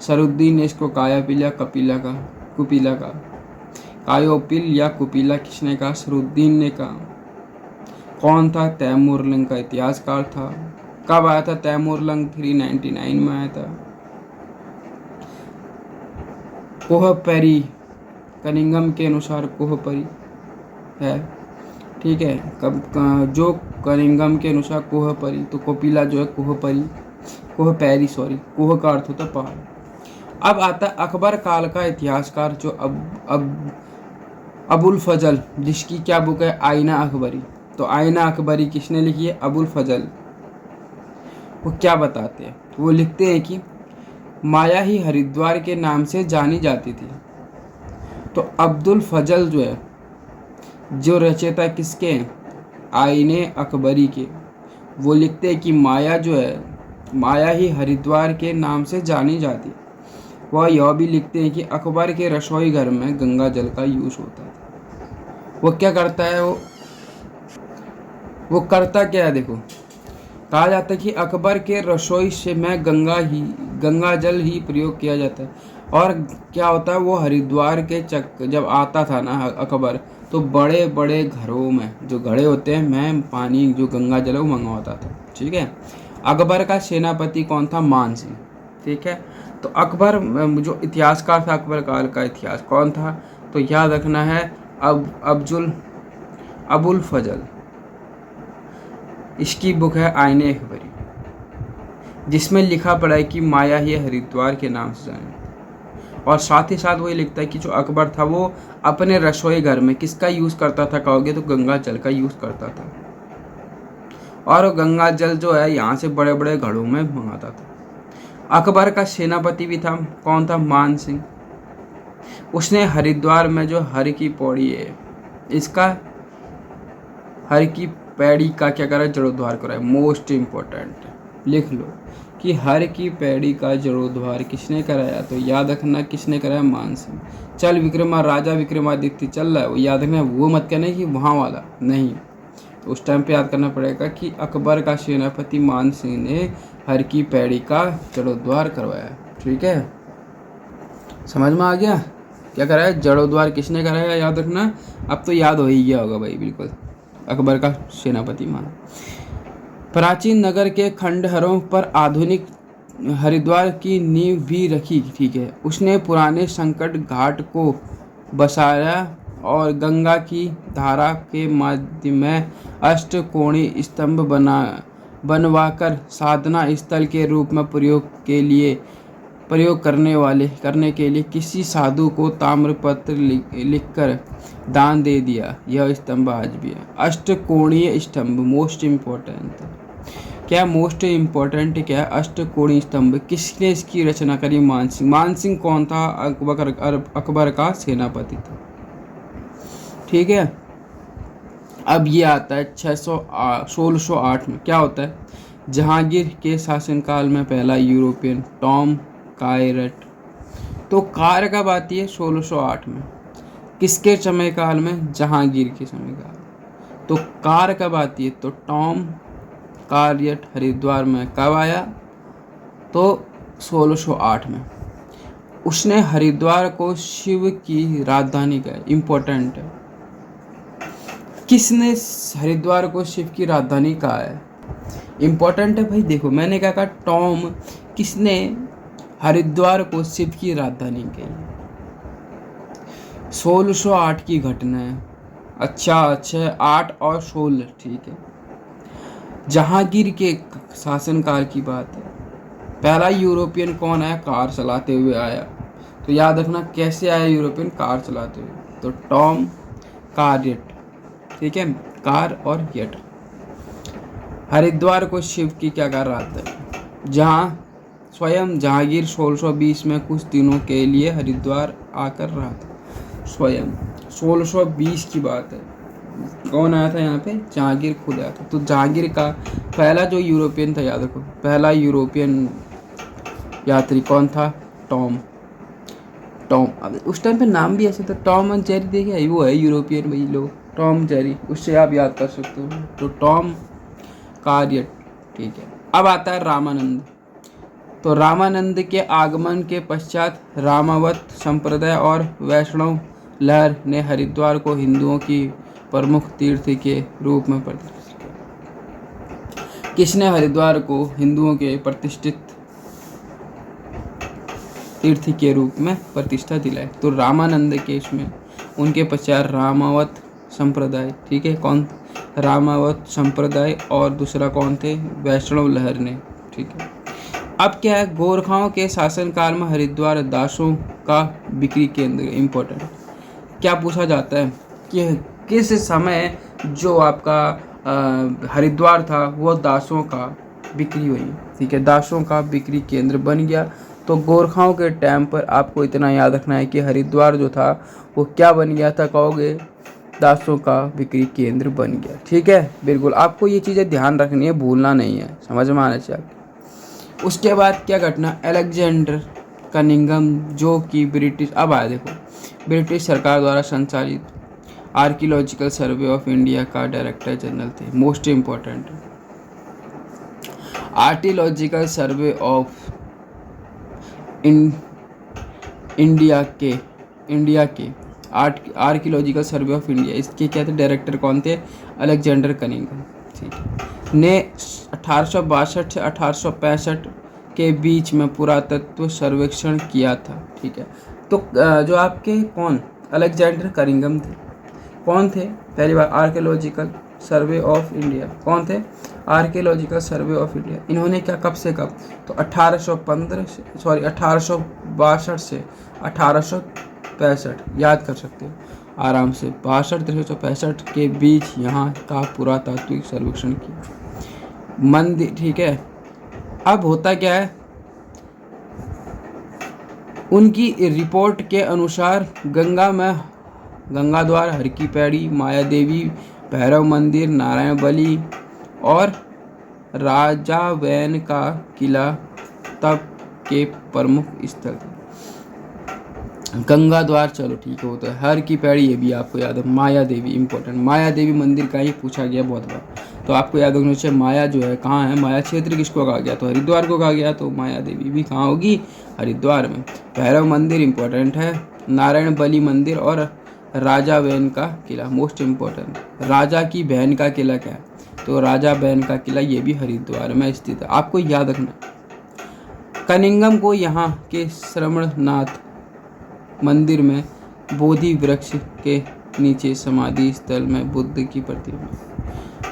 शरुद्दीन ने इसको कायापिल या कुपिला का, कायोपिल या कुपिला किसने कहा, शरुद्दीन ने कहा। कौन था, तैमूर लंग का इतिहासकार था। कब आया था तैमूर लंग, 399 में आया था। कोहपरी कनिंघम के अनुसार कोहपरी है, ठीक है। जो कनिंघम के अनुसार कोहपरी, तो कोपिला जो है कोहपैरी सॉरी, कोह का अर्थ होता पहाड़। अब आता अकबर काल का इतिहासकार जो अबुल फजल, जिसकी क्या बुक है, आईना अकबरी। तो आईना अकबरी किसने लिखी है, अबुल फजल। वो क्या बताते हैं, वो लिखते हैं कि माया ही हरिद्वार के नाम से जानी जाती थी। तो अब्दुल फजल जो है, जो रचयिता किसके हैं, आईने अकबरी के, वो लिखते हैं कि माया जो है, माया ही हरिद्वार के नाम से जानी जाती। वह यह भी लिखते हैं कि अकबर के रसोई घर में गंगा जल का यूज होता था। वो क्या करता है, वो करता क्या है, देखो, कहा जाता है कि अकबर के रसोई से में गंगा जल ही प्रयोग किया जाता है। और क्या होता है, वो हरिद्वार के चक जब आता था ना अकबर, तो बड़े बड़े घरों में जो घड़े होते हैं में पानी जो गंगा जल है वो मंगवाता था। ठीक है। अकबर का सेनापति कौन था? मान सिंह। ठीक है। तो अकबर जो इतिहासकार था, अकबर काल का इतिहास कौन था? तो याद रखना है अबुल फजल। इसकी बुक है आईने अकबरी, जिसमें लिखा पड़ा है कि माया ही हरिद्वार के नाम से जाने। और साथ ही साथ वही लिखता है कि जो अकबर था वो अपने रसोई घर में किसका यूज़ करता था कहोगे तो गंगा जल का यूज़ करता था। और वो गंगा जल जो है यहाँ से बड़े बड़े घड़ों में मंगाता था। अकबर का सेनापति भी था, कौन था? मान सिंह। उसने हरिद्वार में जो हर की पौड़ी है, इसका हर की पैड़ी का क्या करा? जड़ोद्वार कराया। मोस्ट इम्पोर्टेंट लिख लो कि हर की पैड़ी का जड़ोद्वार किसने कराया? तो याद रखना किसने कराया? मान सिंह। चल विक्रमा राजा विक्रमादित्य चल रहा है, वो याद रखना, वो मत कहना कि वहाँ वाला नहीं। तो उस टाइम पे याद करना पड़ेगा कि अकबर का सेनापति मान सिंह ने हर की पैड़ी का जड़ोद्वार करवाया। ठीक है, समझ में आ गया क्या कराया? जड़ोद्वार किसने कराया? याद रखना। अब तो याद हो ही गया होगा भाई, बिल्कुल। अकबर का सेनापति मान। प्राचीन नगर के खंडहरों पर आधुनिक हरिद्वार की नींव भी रखी। ठीक है। उसने पुराने संकट घाट को बसाया और गंगा की धारा के माध्यम में अष्टकोणीय स्तंभ बनवाकर साधना स्थल के रूप में प्रयोग करने के लिए किसी साधु को ताम्रपत्र लिखकर दान दे दिया। यह स्तंभ आज भी है। अष्टकोणीय स्तंभ मोस्ट इम्पोर्टेंट। क्या मोस्ट इम्पोर्टेंट क्या? अष्टकोणीय स्तंभ। किसने इसकी रचना करी? मान सिंह। मान सिंह कौन था? अकबर का सेनापति था। ठीक है। अब ये आता है 1608 में। क्या होता है? जहांगीर के शासनकाल में पहला यूरोपियन टॉम कायरट। तो कार कब आती है? 1608 में। किसके समय काल में? जहांगीर के समय काल। तो कार कब आती है? तो टॉम कायरट हरिद्वार में कब आया? तो 1608 में। उसने हरिद्वार को शिव की राजधानी कहा। इंपॉर्टेंट है। किसने हरिद्वार को शिव की राजधानी कहा है? इंपॉर्टेंट है भाई। देखो मैंने क्या कहा, टॉम। किसने हरिद्वार को शिव की राजधानी कही? 1608 की घटना है। अच्छा 8 और 16। ठीक है। जहांगीर के शासनकाल की बात है। पहला यूरोपियन कौन आया? कार चलाते हुए आया। तो याद रखना कैसे आया यूरोपियन? कार चलाते हुए। तो टॉम कायरट। ठीक है, कार और यट। हरिद्वार को शिव की क्या कर रहा था? जहाँ स्वयं जहांगीर 1620 में कुछ दिनों के लिए हरिद्वार आकर रहा था। स्वयं 1620 की बात है। कौन आया था यहाँ पे? जहांगीर खुद आया था। तो जहांगीर का पहला जो यूरोपियन था, याद रखो, पहला यूरोपियन यात्री कौन था? टॉम। अब उस टाइम पे नाम भी ऐसे था, टॉम एंड जेरी। देखिए वो है यूरोपियन भाई लोग, टॉम जेरी, उससे आप याद कर सकते हो। तो टॉम कायरट। ठीक है। अब आता है रामानंद। तो रामानंद के आगमन के पश्चात रामावत संप्रदाय और वैष्णव लहर ने हरिद्वार को हिंदुओं की प्रमुख तीर्थ के रूप में प्रतिष्ठित किया। किसने हरिद्वार को हिंदुओं के प्रतिष्ठित तीर्थ के रूप में प्रतिष्ठा दिलाई? तो रामानंद के इसमें उनके पश्चात रामावत संप्रदाय। ठीक है। कौन? रामावत संप्रदाय। और दूसरा कौन थे? वैष्णव लहर ने। ठीक है। अब क्या है? गोरखाओं के शासनकाल में हरिद्वार दासों का बिक्री केंद्र। इम्पोर्टेंट। क्या पूछा जाता है कि किस समय जो आपका हरिद्वार था वो दासों का बिक्री हुई? ठीक है, दासों का बिक्री केंद्र बन गया। तो गोरखाओं के टाइम पर आपको इतना याद रखना है कि हरिद्वार जो था वो क्या बन गया था कहोगे? दासों का बिक्री केंद्र बन गया। ठीक है, बिल्कुल आपको ये चीज़ें ध्यान रखनी है, भूलना नहीं है, समझ में आना चाहिए। उसके बाद क्या घटना? अलेक्जेंडर कनिंघम, जो कि ब्रिटिश, अब आया देखो, ब्रिटिश सरकार द्वारा संचालित आर्कियोलॉजिकल सर्वे ऑफ इंडिया का डायरेक्टर जनरल थे। Most important. Archaeological survey of India के आर्कियोलॉजिकल सर्वे ऑफ इंडिया, इसके क्या थे डायरेक्टर कौन थे? अलेक्जेंडर कनिंघम, ठीक है, ने 1862 से 1865 के बीच में पुरातत्व सर्वेक्षण किया था, ठीक है। तो जो आपके कौन अलेक्जेंडर कनिंघम थे, कौन थे? पहली बार आर्कियोलॉजिकल सर्वे ऑफ इंडिया, कौन थे? Archaeological survey of India. इन्होंने क्या, कब से कब? तो 1862 से 1865, याद कर सकते हो आराम से, 62-6365 के बीच यहाँ का पुरातात्विक सर्वेक्षण किया मंदिर, ठीक है। अब होता क्या है, उनकी रिपोर्ट के अनुसार गंगा द्वार, हर की पैड़ी, माया देवी, भैरव मंदिर, नारायण बली और राजा वैन का किला तब के प्रमुख स्थल थे। गंगा द्वार चलो ठीक है, वो तो है। हर की पैड़ी ये भी आपको याद है। माया देवी इंपॉर्टेंट, माया देवी मंदिर का ही पूछा गया बहुत बार, तो आपको याद होना चाहिए। माया जो है कहाँ है? माया क्षेत्र किसको कहा गया? तो हरिद्वार को कहा गया, तो माया देवी भी कहाँ होगी? हरिद्वार में। भैरव मंदिर इंपॉर्टेंट है, नारायण बली मंदिर और राजा वैन का किला मोस्ट इम्पोर्टेंट। राजा की बहन का किला क्या है? तो राजा बहन का किला, ये भी हरिद्वार में स्थित है, आपको याद रखना। कनिंघम को यहाँ के श्रवणनाथ मंदिर में बोधि वृक्ष के नीचे समाधि स्थल में बुद्ध की प्रतिमा,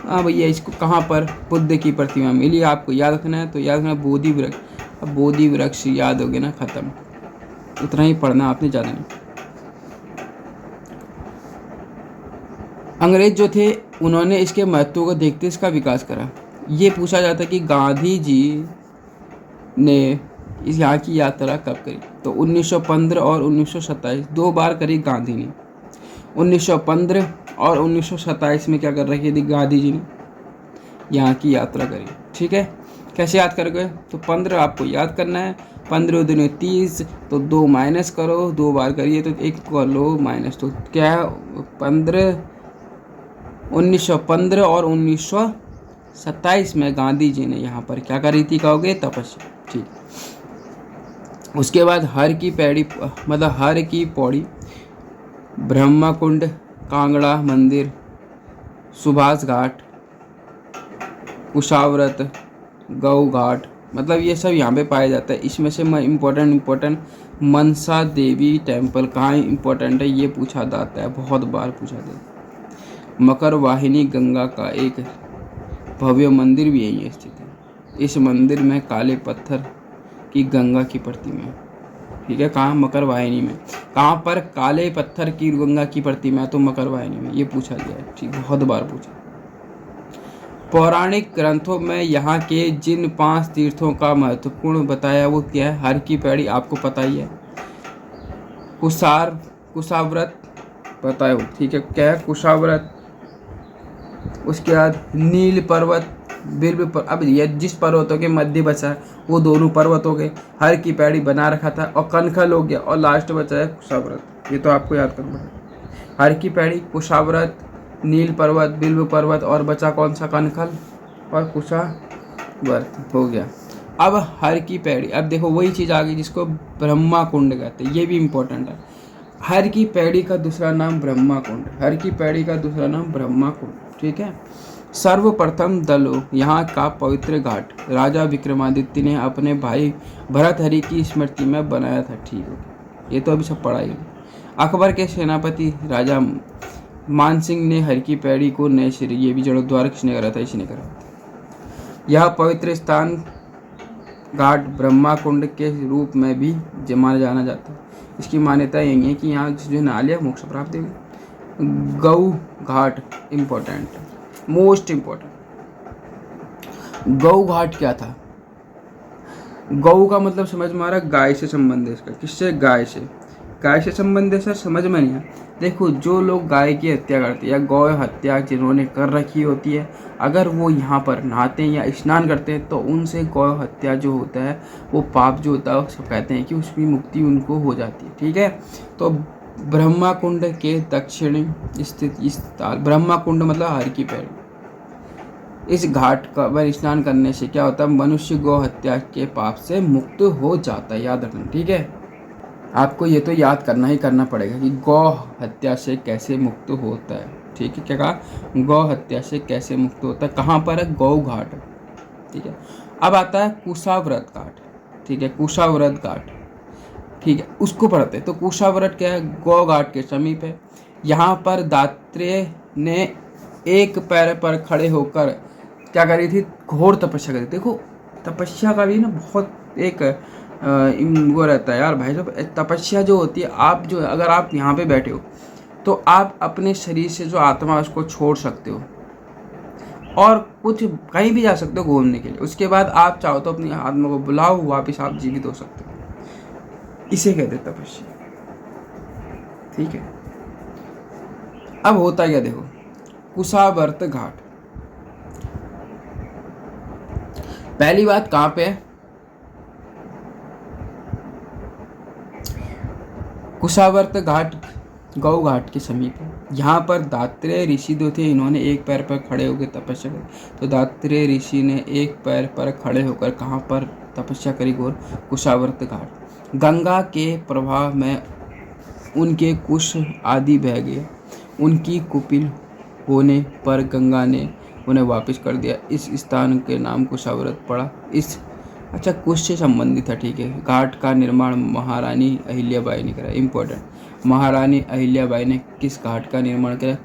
हाँ भैया इसको कहाँ पर? बुद्ध की प्रतिमा मिली, आपको याद रखना है। तो याद रखना बोधि वृक्ष, अब बोधि वृक्ष याद हो गया ना, खत्म, उतना ही पढ़ना आपने, ज़्यादा नहीं। अंग्रेज जो थे उन्होंने इसके महत्व को देखते इसका विकास करा। ये पूछा जाता है कि गांधी जी ने इस यहाँ की यात्रा कब करी? तो 1915 और 1927, 2 बार करी गांधी ने। 1915 और 1927 में क्या कर रखी थी गांधी जी ने? यहाँ की यात्रा करी, ठीक है। कैसे याद करोगे? तो 15 आपको याद करना है, 15 दूनी 30, तो 2 माइनस करो, 2 बार करिए तो 1 कर लो माइनस, तो क्या है 1915 और 1927 में गांधी जी ने यहाँ पर क्या करी थी कहोगे? तपस्या, ठीक। उसके बाद हर की पौड़ी, ब्रह्मा कुंड, कांगड़ा मंदिर, सुभाष घाट, कुशाव्रत, गौ घाट, मतलब ये सब यहाँ पे पाया जाता है। इसमें से इम्पोर्टेंट मनसा देवी टेम्पल कहाँ इम्पोर्टेंट है? ये पूछा जाता है, बहुत बार पूछा जाता है। मकर वाहिनी गंगा का एक भव्य मंदिर भी यहीं स्थित है। इस मंदिर में काले पत्थर की गंगा की प्रतिमा है, ठीक है। कहाँ? मकर वाहिनी में। कहाँ पर? काले पत्थर की गंगा की प्रतिमा है, तो मकर वाहिनी में, ये पूछा गया है, ठीक, बहुत बार पूछा। पौराणिक ग्रंथों में यहाँ के जिन 5 तीर्थों का महत्वपूर्ण बताया वो क्या है? हर की पैड़ी आपको पता ही है, कुशाव्रत पता है, ठीक है, क्या है? कुशाव्रत। उसके बाद नील पर्वत, बिल्व पर्वत, अब ये जिस पर्वतों के मध्य बचा है वो दोनों पर्वत हो गए, हर की पैड़ी बना रखा था, और कनखल हो गया, और लास्ट बचा है कुशाव्रत। ये तो आपको याद करना है, हर की पैड़ी, कुशाव्रत, नील पर्वत, बिल्व पर्वत, और बचा कौन सा? कनखल और कुशाव्रत हो गया। अब हर की पैड़ी, अब देखो वही चीज़ आ गई जिसको ब्रह्मा कुंड कहते हैं, ये भी इम्पोर्टेंट है। हर की पैड़ी का दूसरा नाम ब्रह्मा कुंड, हर की पैड़ी का दूसरा नाम ब्रह्मा कुंड, ठीक है। सर्वप्रथम दलो यहाँ का पवित्र घाट राजा विक्रमादित्य ने अपने भाई भरतहरि की स्मृति में बनाया था, ठीक है, ये तो अभी सब पढ़ा ही। अकबर के सेनापति राजा मान सिंह ने हर की पैड़ी को नए सिरे, ये भी जड़ोद्वार किसने करा था? इसी ने करा था। यह पवित्र स्थान घाट ब्रह्मा कुंड के रूप में भी माना जाना जाता है। इसकी मान्यता यही है कि यहाँ जो नहा लिया मोक्ष प्राप्त होगी। गौ घाट इम्पोर्टेंट, मोस्ट इम्पोर्टेंट। गौ घाट क्या था? गौ का मतलब समझ में आ रहा है, गाय से संबंध है इसका। किससे? गाय से। गाय से संबंध है सर, समझ में नहीं आया। देखो जो लोग गाय की हत्या करते हैं या गौ हत्या जिन्होंने कर रखी होती है, अगर वो यहाँ पर नहाते हैं या स्नान करते हैं तो उनसे गौ हत्या जो होता है वो पाप जो होता है, वो सब कहते हैं कि उसकी मुक्ति उनको हो जाती है, ठीक है। तो ब्रह्मा कुंड के दक्षिण स्थित इस ताल, ब्रह्मा कुंड मतलब हर की पैड़ी, इस घाट का पर स्नान करने से क्या होता है, मनुष्य गौ हत्या के पाप से मुक्त हो जाता है। याद रखना, ठीक है। आपको ये तो याद करना ही करना पड़ेगा कि गौ हत्या से कैसे मुक्त होता है। ठीक है, क्या कहा, गौ हत्या से कैसे मुक्त होता है, कहाँ पर है, गौ घाट। ठीक है, अब आता है कुशाव्रत घाट। ठीक है, कुशाव्रत घाट, ठीक है, उसको पढ़ते हैं। तो कुशाव्रत क्या है, गौ घाट के समीप है। यहाँ पर दात्रेय ने एक पैर पर खड़े होकर क्या करी थी, घोर तपस्या करी। देखो तपस्या का भी ना बहुत एक वो रहता है यार भाई साहब। तपस्या जो होती है, आप जो अगर आप यहाँ पे बैठे हो तो आप अपने शरीर से जो आत्मा है उसको छोड़ सकते हो और कुछ कहीं भी जा सकते हो घूमने के लिए। उसके बाद आप चाहो तो अपनी आत्मा को बुलाओ, वापस आप जीवित हो सकते हो। इसे कहते हैं तपस्या। ठीक है, अब होता क्या देखो, कुशावर्त घाट। पहली बात कहाँ पे है, कुशावर्त घाट गौ घाट के समीप है। यहाँ पर दात्रेय ऋषि जो थे, इन्होंने एक पैर पर खड़े होकर तपस्या करी। तो दात्रेय ऋषि ने एक पैर पर खड़े होकर कहाँ पर तपस्या करी, घोर कुशावर्त घाट। गंगा के प्रवाह में उनके कुश आदि बह गए। उनकी कुपिल होने पर गंगा ने उन्हें वापस कर दिया। इस स्थान के नाम कुशावर्त पड़ा। इस अच्छा, कुश से संबंधित है। ठीक है, घाट का निर्माण महारानी अहिल्याबाई ने करा। इम्पोर्टेंट, महारानी अहिल्याबाई ने किस घाट का निर्माण किया,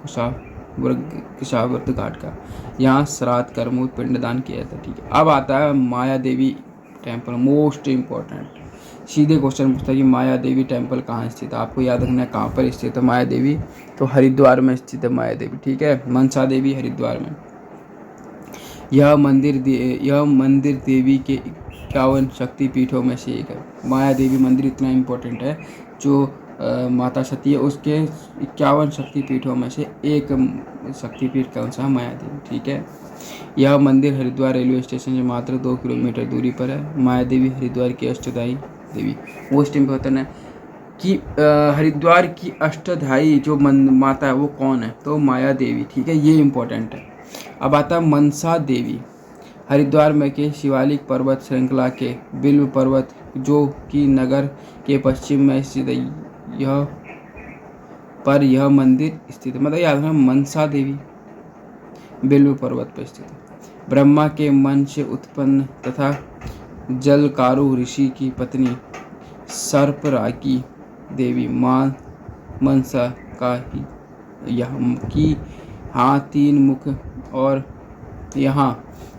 कुशावर्त घाट का। यहाँ श्राद्ध कर्म पिंडदान किया था। ठीक है, अब आता है माया देवी टेम्पल, मोस्ट इम्पोर्टेंट। सीधे क्वेश्चन पूछता है कि माया देवी टेम्पल कहाँ स्थित है। आपको याद रखना है कहाँ पर स्थित है माया देवी, तो हरिद्वार में स्थित है माया देवी। ठीक है, मनसा देवी हरिद्वार में। यह मंदिर देवी के 51 शक्तिपीठों में से एक है। माया देवी मंदिर इतना इम्पोर्टेंट है, जो माता सती है उसके 51 शक्तिपीठों में से एक शक्तिपीठ कौन सा, माया देवी। ठीक है, यह मंदिर हरिद्वार रेलवे स्टेशन से मात्र 2 किलोमीटर दूरी पर है। माया देवी हरिद्वार की अष्टधाई देवी। मोस्ट इम्पोर्टेंट है कि हरिद्वार की अष्टधाई जो माता है वो कौन है, तो माया देवी। ठीक है, ये इम्पोर्टेंट है। अब आता है मनसा देवी। हरिद्वार में के शिवालिक पर्वत श्रृंखला के बिल्व पर्वत जो कि नगर के पश्चिम में स्थित है, यह मंदिर स्थित है। मतलब याद रखना, मनसा देवी बिल्व पर्वत पर स्थित है। ब्रह्मा के मन से उत्पन्न तथा जलकारु ऋषि की पत्नी सर्परागी देवी मां मनसा का ही यहाँ 3 मुख और यहाँ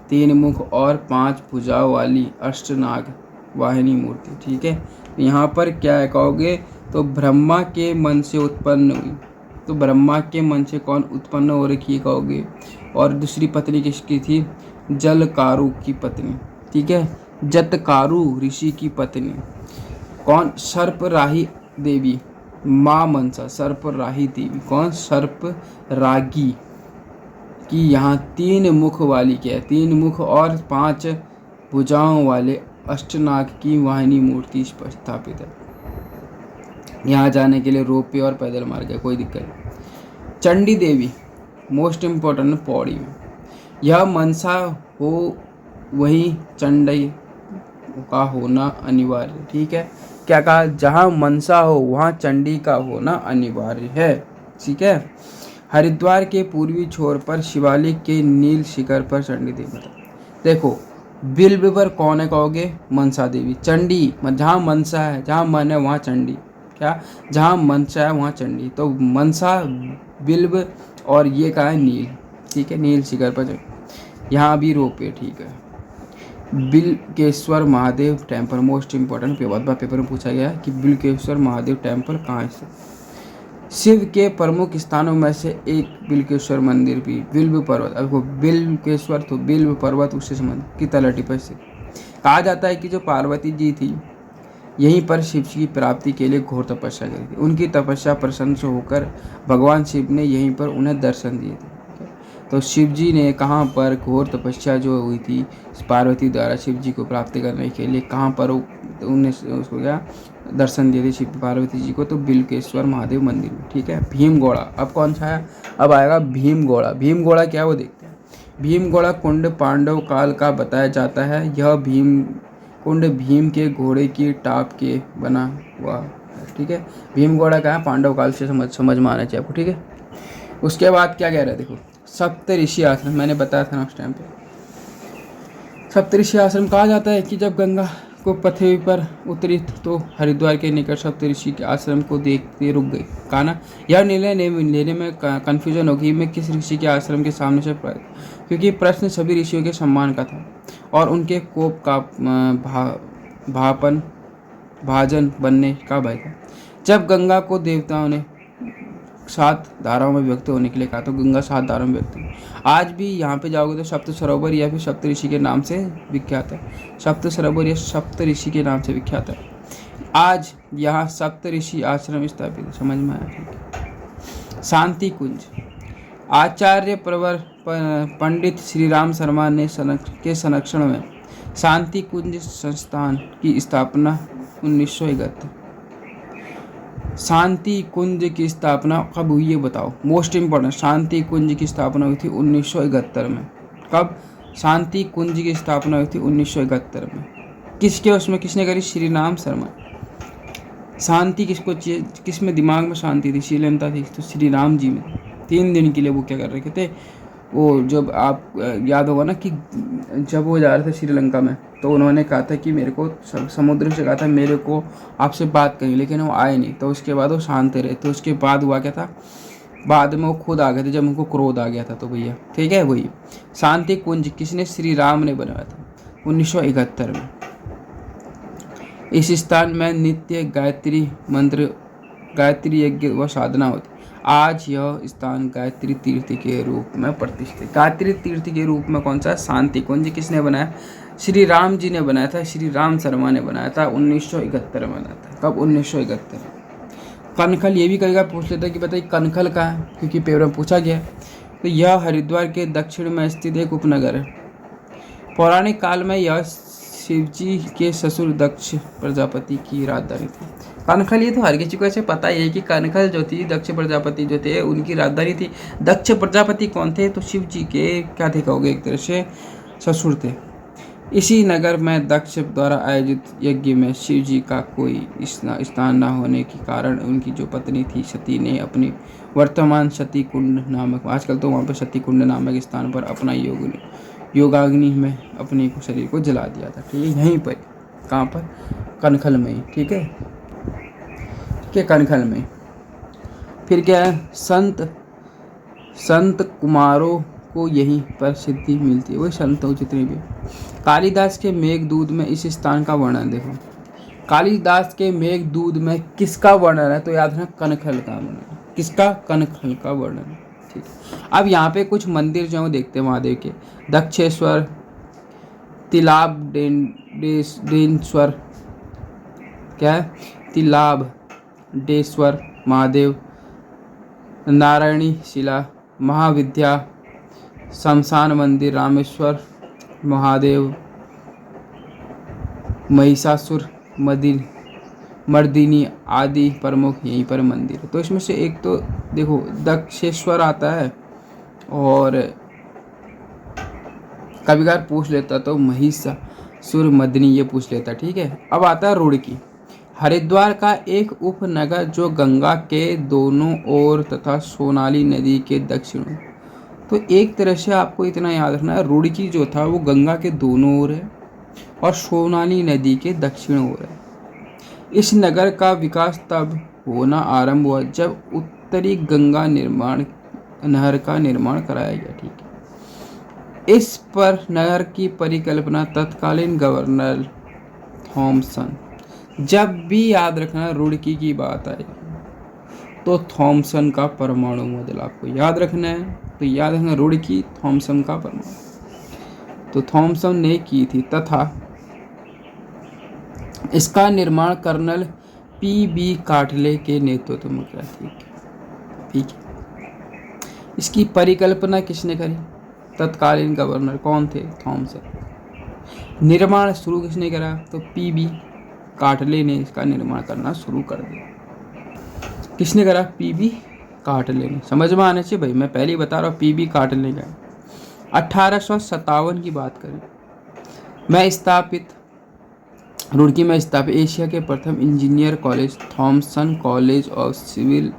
3 मुख और 5 भुजाओं वाली अष्टनाग वाहिनी मूर्ति। ठीक है, यहाँ पर क्या है कहोगे, तो ब्रह्मा के मन से उत्पन्न हुई। तो ब्रह्मा के मन से कौन उत्पन्न हो रखी कहोगे, और दूसरी पत्नी किसकी थी, जलकारु की पत्नी। ठीक है, जतकारु ऋषि की पत्नी कौन, सर्पराही देवी माँ मनसा। सर्पराही देवी कौन, सर्परागी की यहाँ 3 मुख वाली क्या है, 3 मुख और 5 भुजाओं वाले अष्टनाग की वाहिनी मूर्ति स्थापित है। यहाँ जाने के लिए रोपवे और पैदल मार्ग है, कोई दिक्कत नहीं। चंडी देवी मोस्ट इम्पोर्टेंट पौड़ी में। यह मनसा हो वहीं चंडी का होना अनिवार्य। ठीक है, क्या कहा, जहाँ मनसा हो वहाँ चंडी का होना अनिवार्य है। ठीक है, हरिद्वार के पूर्वी छोर पर शिवालिक के नील शिखर पर चंडी देवी। देखो बिल्व पर कौन है कहोगे, मनसा देवी। चंडी जहाँ मनसा है, जहाँ मन है वहाँ चंडी। क्या, जहाँ मनसा है वहाँ चंडी। तो मनसा, बिल्व और ये कहा है नील। ठीक है, नील शिखर पर यहाँ भी रोपे। ठीक है, Bilkeshwar Mahadev temple most important paper में पूछा गया है कि बिलकेश्वर महादेव टेम्पल कहाँ है। शिव के प्रमुख स्थानों में से एक बिलकेश्वर मंदिर भी बिल्व पर्वत। अब बिलकेश्वर तो बिल्व पर्वत उससे संबंधित की तलहटी पर स्थित। कहा जाता है कि जो पार्वती जी थी यहीं पर शिव की प्राप्ति के लिए घोर तपस्या करी थी। उनकी तपस्या प्रसन्न होकर भगवान शिव ने यहीं पर उन्हें दर्शन दिए थे। तो शिव जी ने कहाँ पर घोर तपस्या जो हुई थी पार्वती द्वारा शिव जी को प्राप्त करने के लिए, कहाँ पर उन्हें उसको क्या दर्शन दिए थे शिव पार्वती जी को, तो बिलकेश्वर महादेव मंदिर में। ठीक है, भीमगोड़ा अब कौन सा है, अब आएगा भीमगोड़ा। भीमगोड़ा क्या वो देखते हैं। भीमगोड़ा कुंड पांडव काल का बताया जाता है। यह भीम कुंड भीम के घोड़े की टाप के बना हुआ है। ठीक है, भीमगोड़ा का है, पांडव काल से समझ में आना चाहिए आपको। ठीक है, उसके बाद क्या कह रहे हैं देखो, सप्त ऋषि आश्रम, मैंने बताया था ना उस टाइम पे। सप्त ऋषि आश्रम कहा जाता है कि जब गंगा को पृथ्वी पर उतरी तो हरिद्वार के निकट सप्त ऋषि के आश्रम को देखते रुक गई। कहा ना, यह निर्णय लेने में कन्फ्यूजन होगी मैं किस ऋषि के आश्रम के सामने से क्योंकि प्रश्न सभी ऋषियों के सम्मान का था और उनके कोप का भाजन बनने का भय था। जब गंगा को देवताओं ने 7 धाराओं में व्यक्त होने के लिए कहा, तो गंगा 7 धाराओं में व्यक्त हुई। आज भी यहाँ पे जाओगे तो सप्त सरोवर या फिर सप्त ऋषि के नाम से विख्यात है। सप्त सरोवर या सप्त ऋषि के नाम से विख्यात है। आज यहाँ सप्त ऋषि आश्रम स्थापित है। समझ में आया? ठीक है। शांति कुंज, आचार्य प्रवर पंडित श्री राम शर्मा ने के संरक्षण में शांति कुंज संस्थान की स्थापना 1971। शांति कुंज की स्थापना कब हुई ये बताओ, मोस्ट इम्पोर्टेंट। शांति कुंज की स्थापना हुई थी 1971 में। कब? शांति कुंज की स्थापना हुई थी 1971 में। किसके उसमें किसने करी? श्री राम शर्मा। शांति किसको चाहिए, किस में दिमाग में शांति थी, शीलता थी, तो श्री राम जी में। 3 दिन के लिए वो क्या कर रहे थे, वो जब आप याद होगा ना कि जब वो जा रहे थे श्रीलंका में, तो उन्होंने कहा था कि मेरे को समुद्र से कहा था मेरे को आपसे बात करनी, लेकिन वो आए नहीं। तो उसके बाद वो शांत रहे। तो उसके बाद हुआ क्या था, बाद में वो खुद आ गए थे जब उनको क्रोध आ गया था। तो भैया ठीक है, वही शांति कुंज किसने? श्री राम ने बनाया था 1971 में। इस स्थान में नित्य गायत्री मंत्र, गायत्री यज्ञ व साधना होती। आज यह स्थान गायत्री तीर्थ के रूप में प्रतिष्ठित। गायत्री तीर्थ के रूप में कौन सा? शांति कुंज किसने बनाया? श्री राम जी ने बनाया था, श्री राम शर्मा ने बनाया था, 1971 में बनाया था। कब? 1971। कनखल, ये भी कई बार पूछ लेता है कि बताइए कनखल कहाँ है, क्योंकि पेपर में पूछा गया। तो यह हरिद्वार के दक्षिण में स्थित एक उपनगर है। पौराणिक काल में यह शिवजी के ससुर दक्ष प्रजापति की राजधानी थी। कनखल, ये तो हर किसी को ऐसे पता ही है कि कनखल जो थी, दक्ष प्रजापति जो थे उनकी राजधानी थी। दक्ष प्रजापति कौन थे? तो शिव जी के क्या थे कहोगे, एक तरह से ससुर थे। इसी नगर में दक्ष द्वारा आयोजित यज्ञ में शिव जी का कोई स्थान न होने के कारण उनकी जो पत्नी थी सती ने अपनी वर्तमान सती कुंड नामक, आजकल तो वहाँ पर सती कुंड नामक स्थान पर अपना योगाग्नि में अपने शरीर को जला दिया था। ठीक है, यहीं पर, कहाँ पर? कनखल में ही। ठीक है, कनखल में। फिर क्या है, संत कुमारों को यहीं पर सिद्धि मिलती है। वही संत हो जितने भी। कालिदास के मेघदूत में इस स्थान का वर्णन देखो। कालिदास के मेघदूत में किसका वर्णन है? तो याद रखना, कनखल का वर्णन। किसका? कनखल का वर्णन। ठीक है, अब यहाँ पे कुछ मंदिर जो है देखते हैं महादेव के। दक्षेश्वर, तिलाबडेश्वर, क्या है? तिलाबडेश्वर महादेव, नारायणी शिला महाविद्या, शमशान मंदिर, रामेश्वर महादेव, महिषासुर मर्दिनी आदि प्रमुख यहीं पर मंदिर है। तो इसमें से एक तो देखो दक्षेश्वर आता है, और कभी कभार पूछ लेता तो महिषासुर मर्दिनी ये पूछ लेता। ठीक है, अब आता है रुड़की, हरिद्वार का एक उपनगर जो गंगा के दोनों ओर तथा सोनाली नदी के दक्षिण। तो एक तरह से आपको इतना याद रखना है, रुड़की जो था वो गंगा के दोनों ओर है और सोनाली नदी के दक्षिण ओर है। इस नगर का विकास तब होना आरंभ हुआ जब उत्तरी गंगा नहर का निर्माण कराया गया। ठीक है, इस पर नहर की परिकल्पना तत्कालीन गवर्नर थॉमसन, जब भी याद रखना रुड़की की बात आए तो थॉमसन का परमाणु मॉडल आपको याद रखना है। तो याद रखना रुड़की, थॉमसन का परमाणु, तो थॉमसन ने की थी, तथा इसका निर्माण कर्नल पी.बी. काटले के नेतृत्व में किया। ठीक है, इसकी परिकल्पना किसने करी? तत्कालीन गवर्नर कौन थे? थॉमसन। निर्माण शुरू किसने करा? तो पी.बी. काटले ने इसका निर्माण करना शुरू कर दिया। किसने करा? पी.बी. काटले ने। समझ में आना चाहिए भाई, मैं पहले ही बता रहा हूँ, पी.बी. काटले का। 1857 की बात करें में स्थापित रुड़की में स्थापित एशिया के प्रथम engineer college Thomson college of civil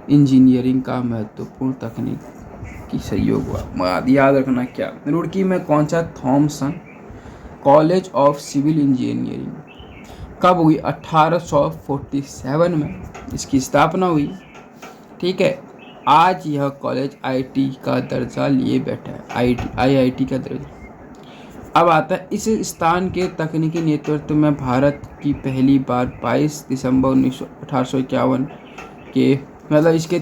engineering का महत्वपूर्ण तकनीकी सहयोग हुआ। याद रखना क्या, रुड़की में कौन सा Thomson college of civil engineering कब हुई? 1847 में इसकी स्थापना हुई। ठीक है, आज यह कॉलेज आईआईटी का दर्जा लिए बैठा है, आईआईटी का दर्जा। अब आता है इस स्थान के तकनीकी नेतृत्व में भारत की पहली बार 22 दिसंबर 1851 के मतलब इसके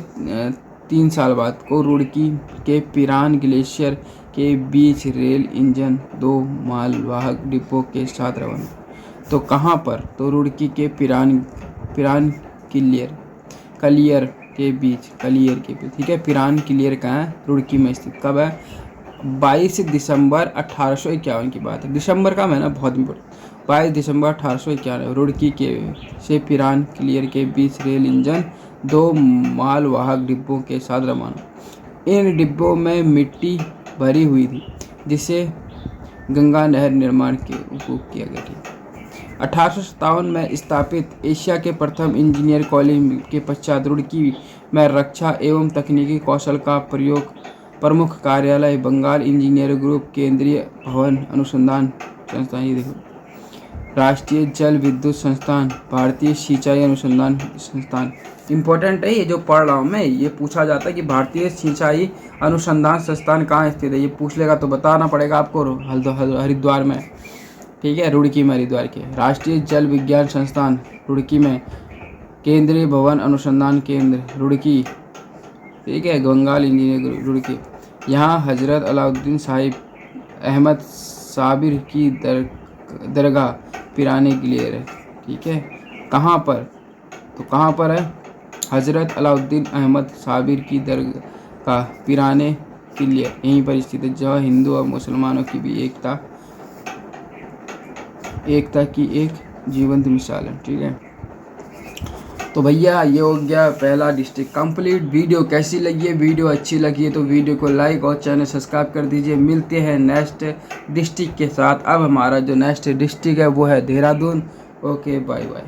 3 साल बाद को रुड़की के पिरान ग्लेशियर के बीच रेल इंजन 2 मालवाहक डिब्बों के साथ रवाना। तो कहाँ पर? तो रुड़की के पिरान कलियर के बीच ठीक है। पिरान क्लियर कहाँ है? रुड़की में स्थित। कब है? 22 दिसंबर 1851 की बात है। दिसंबर का महीना बहुत इम्पोर्टेंट। 22 दिसंबर 1851 रुड़की के से पिरान क्लियर के बीच रेल इंजन 2 मालवाहक डिब्बों के साथ रवाना। इन डिब्बों में मिट्टी भरी हुई थी जिसे गंगा नहर निर्माण के उपयोग किया गया था। 1857 में स्थापित एशिया के प्रथम इंजीनियर कॉलेज के पश्चात रुड़की में रक्षा एवं तकनीकी कौशल का प्रमुख कार्यालय बंगाल इंजीनियर ग्रुप, केंद्रीय भवन अनुसंधान संस्थान, ये देखो, राष्ट्रीय जल विद्युत संस्थान, भारतीय सिंचाई अनुसंधान संस्थान। इम्पोर्टेंट है ये जो पढ़ रहा हूँ मैं, ये पूछा जाता है कि भारतीय सिंचाई अनुसंधान संस्थान कहाँ स्थित है। ये पूछ लेगा तो बताना पड़ेगा आपको, हरिद्वार में। ठीक है, रुड़की में हरिद्वार के। राष्ट्रीय जल विज्ञान संस्थान रुड़की में, केंद्रीय भवन अनुसंधान केंद्र रुड़की। ठीक है, बंगाल इंजीनियर रुड़की। यहाँ हजरत अलाउद्दीन साहिब अहमद साबिर की दरगाह पिराने ग्लेशियर है। ठीक है, कहाँ पर? तो कहाँ पर है? हजरत अलाउद्दीन अहमद साबिर की दरगाह पिराने ग्लेशियर यहीं पर स्थित है, जहाँ हिंदू और मुसलमानों की भी एकता की एक जीवंत मिसाल है। ठीक है, तो भैया ये हो गया पहला डिस्ट्रिक्ट कंप्लीट। वीडियो कैसी लगी है? वीडियो अच्छी लगी है तो वीडियो को लाइक और चैनल सब्सक्राइब कर दीजिए। मिलते हैं नेक्स्ट डिस्ट्रिक्ट के साथ। अब हमारा जो नेक्स्ट डिस्ट्रिक्ट है वो है देहरादून। Okay, bye bye.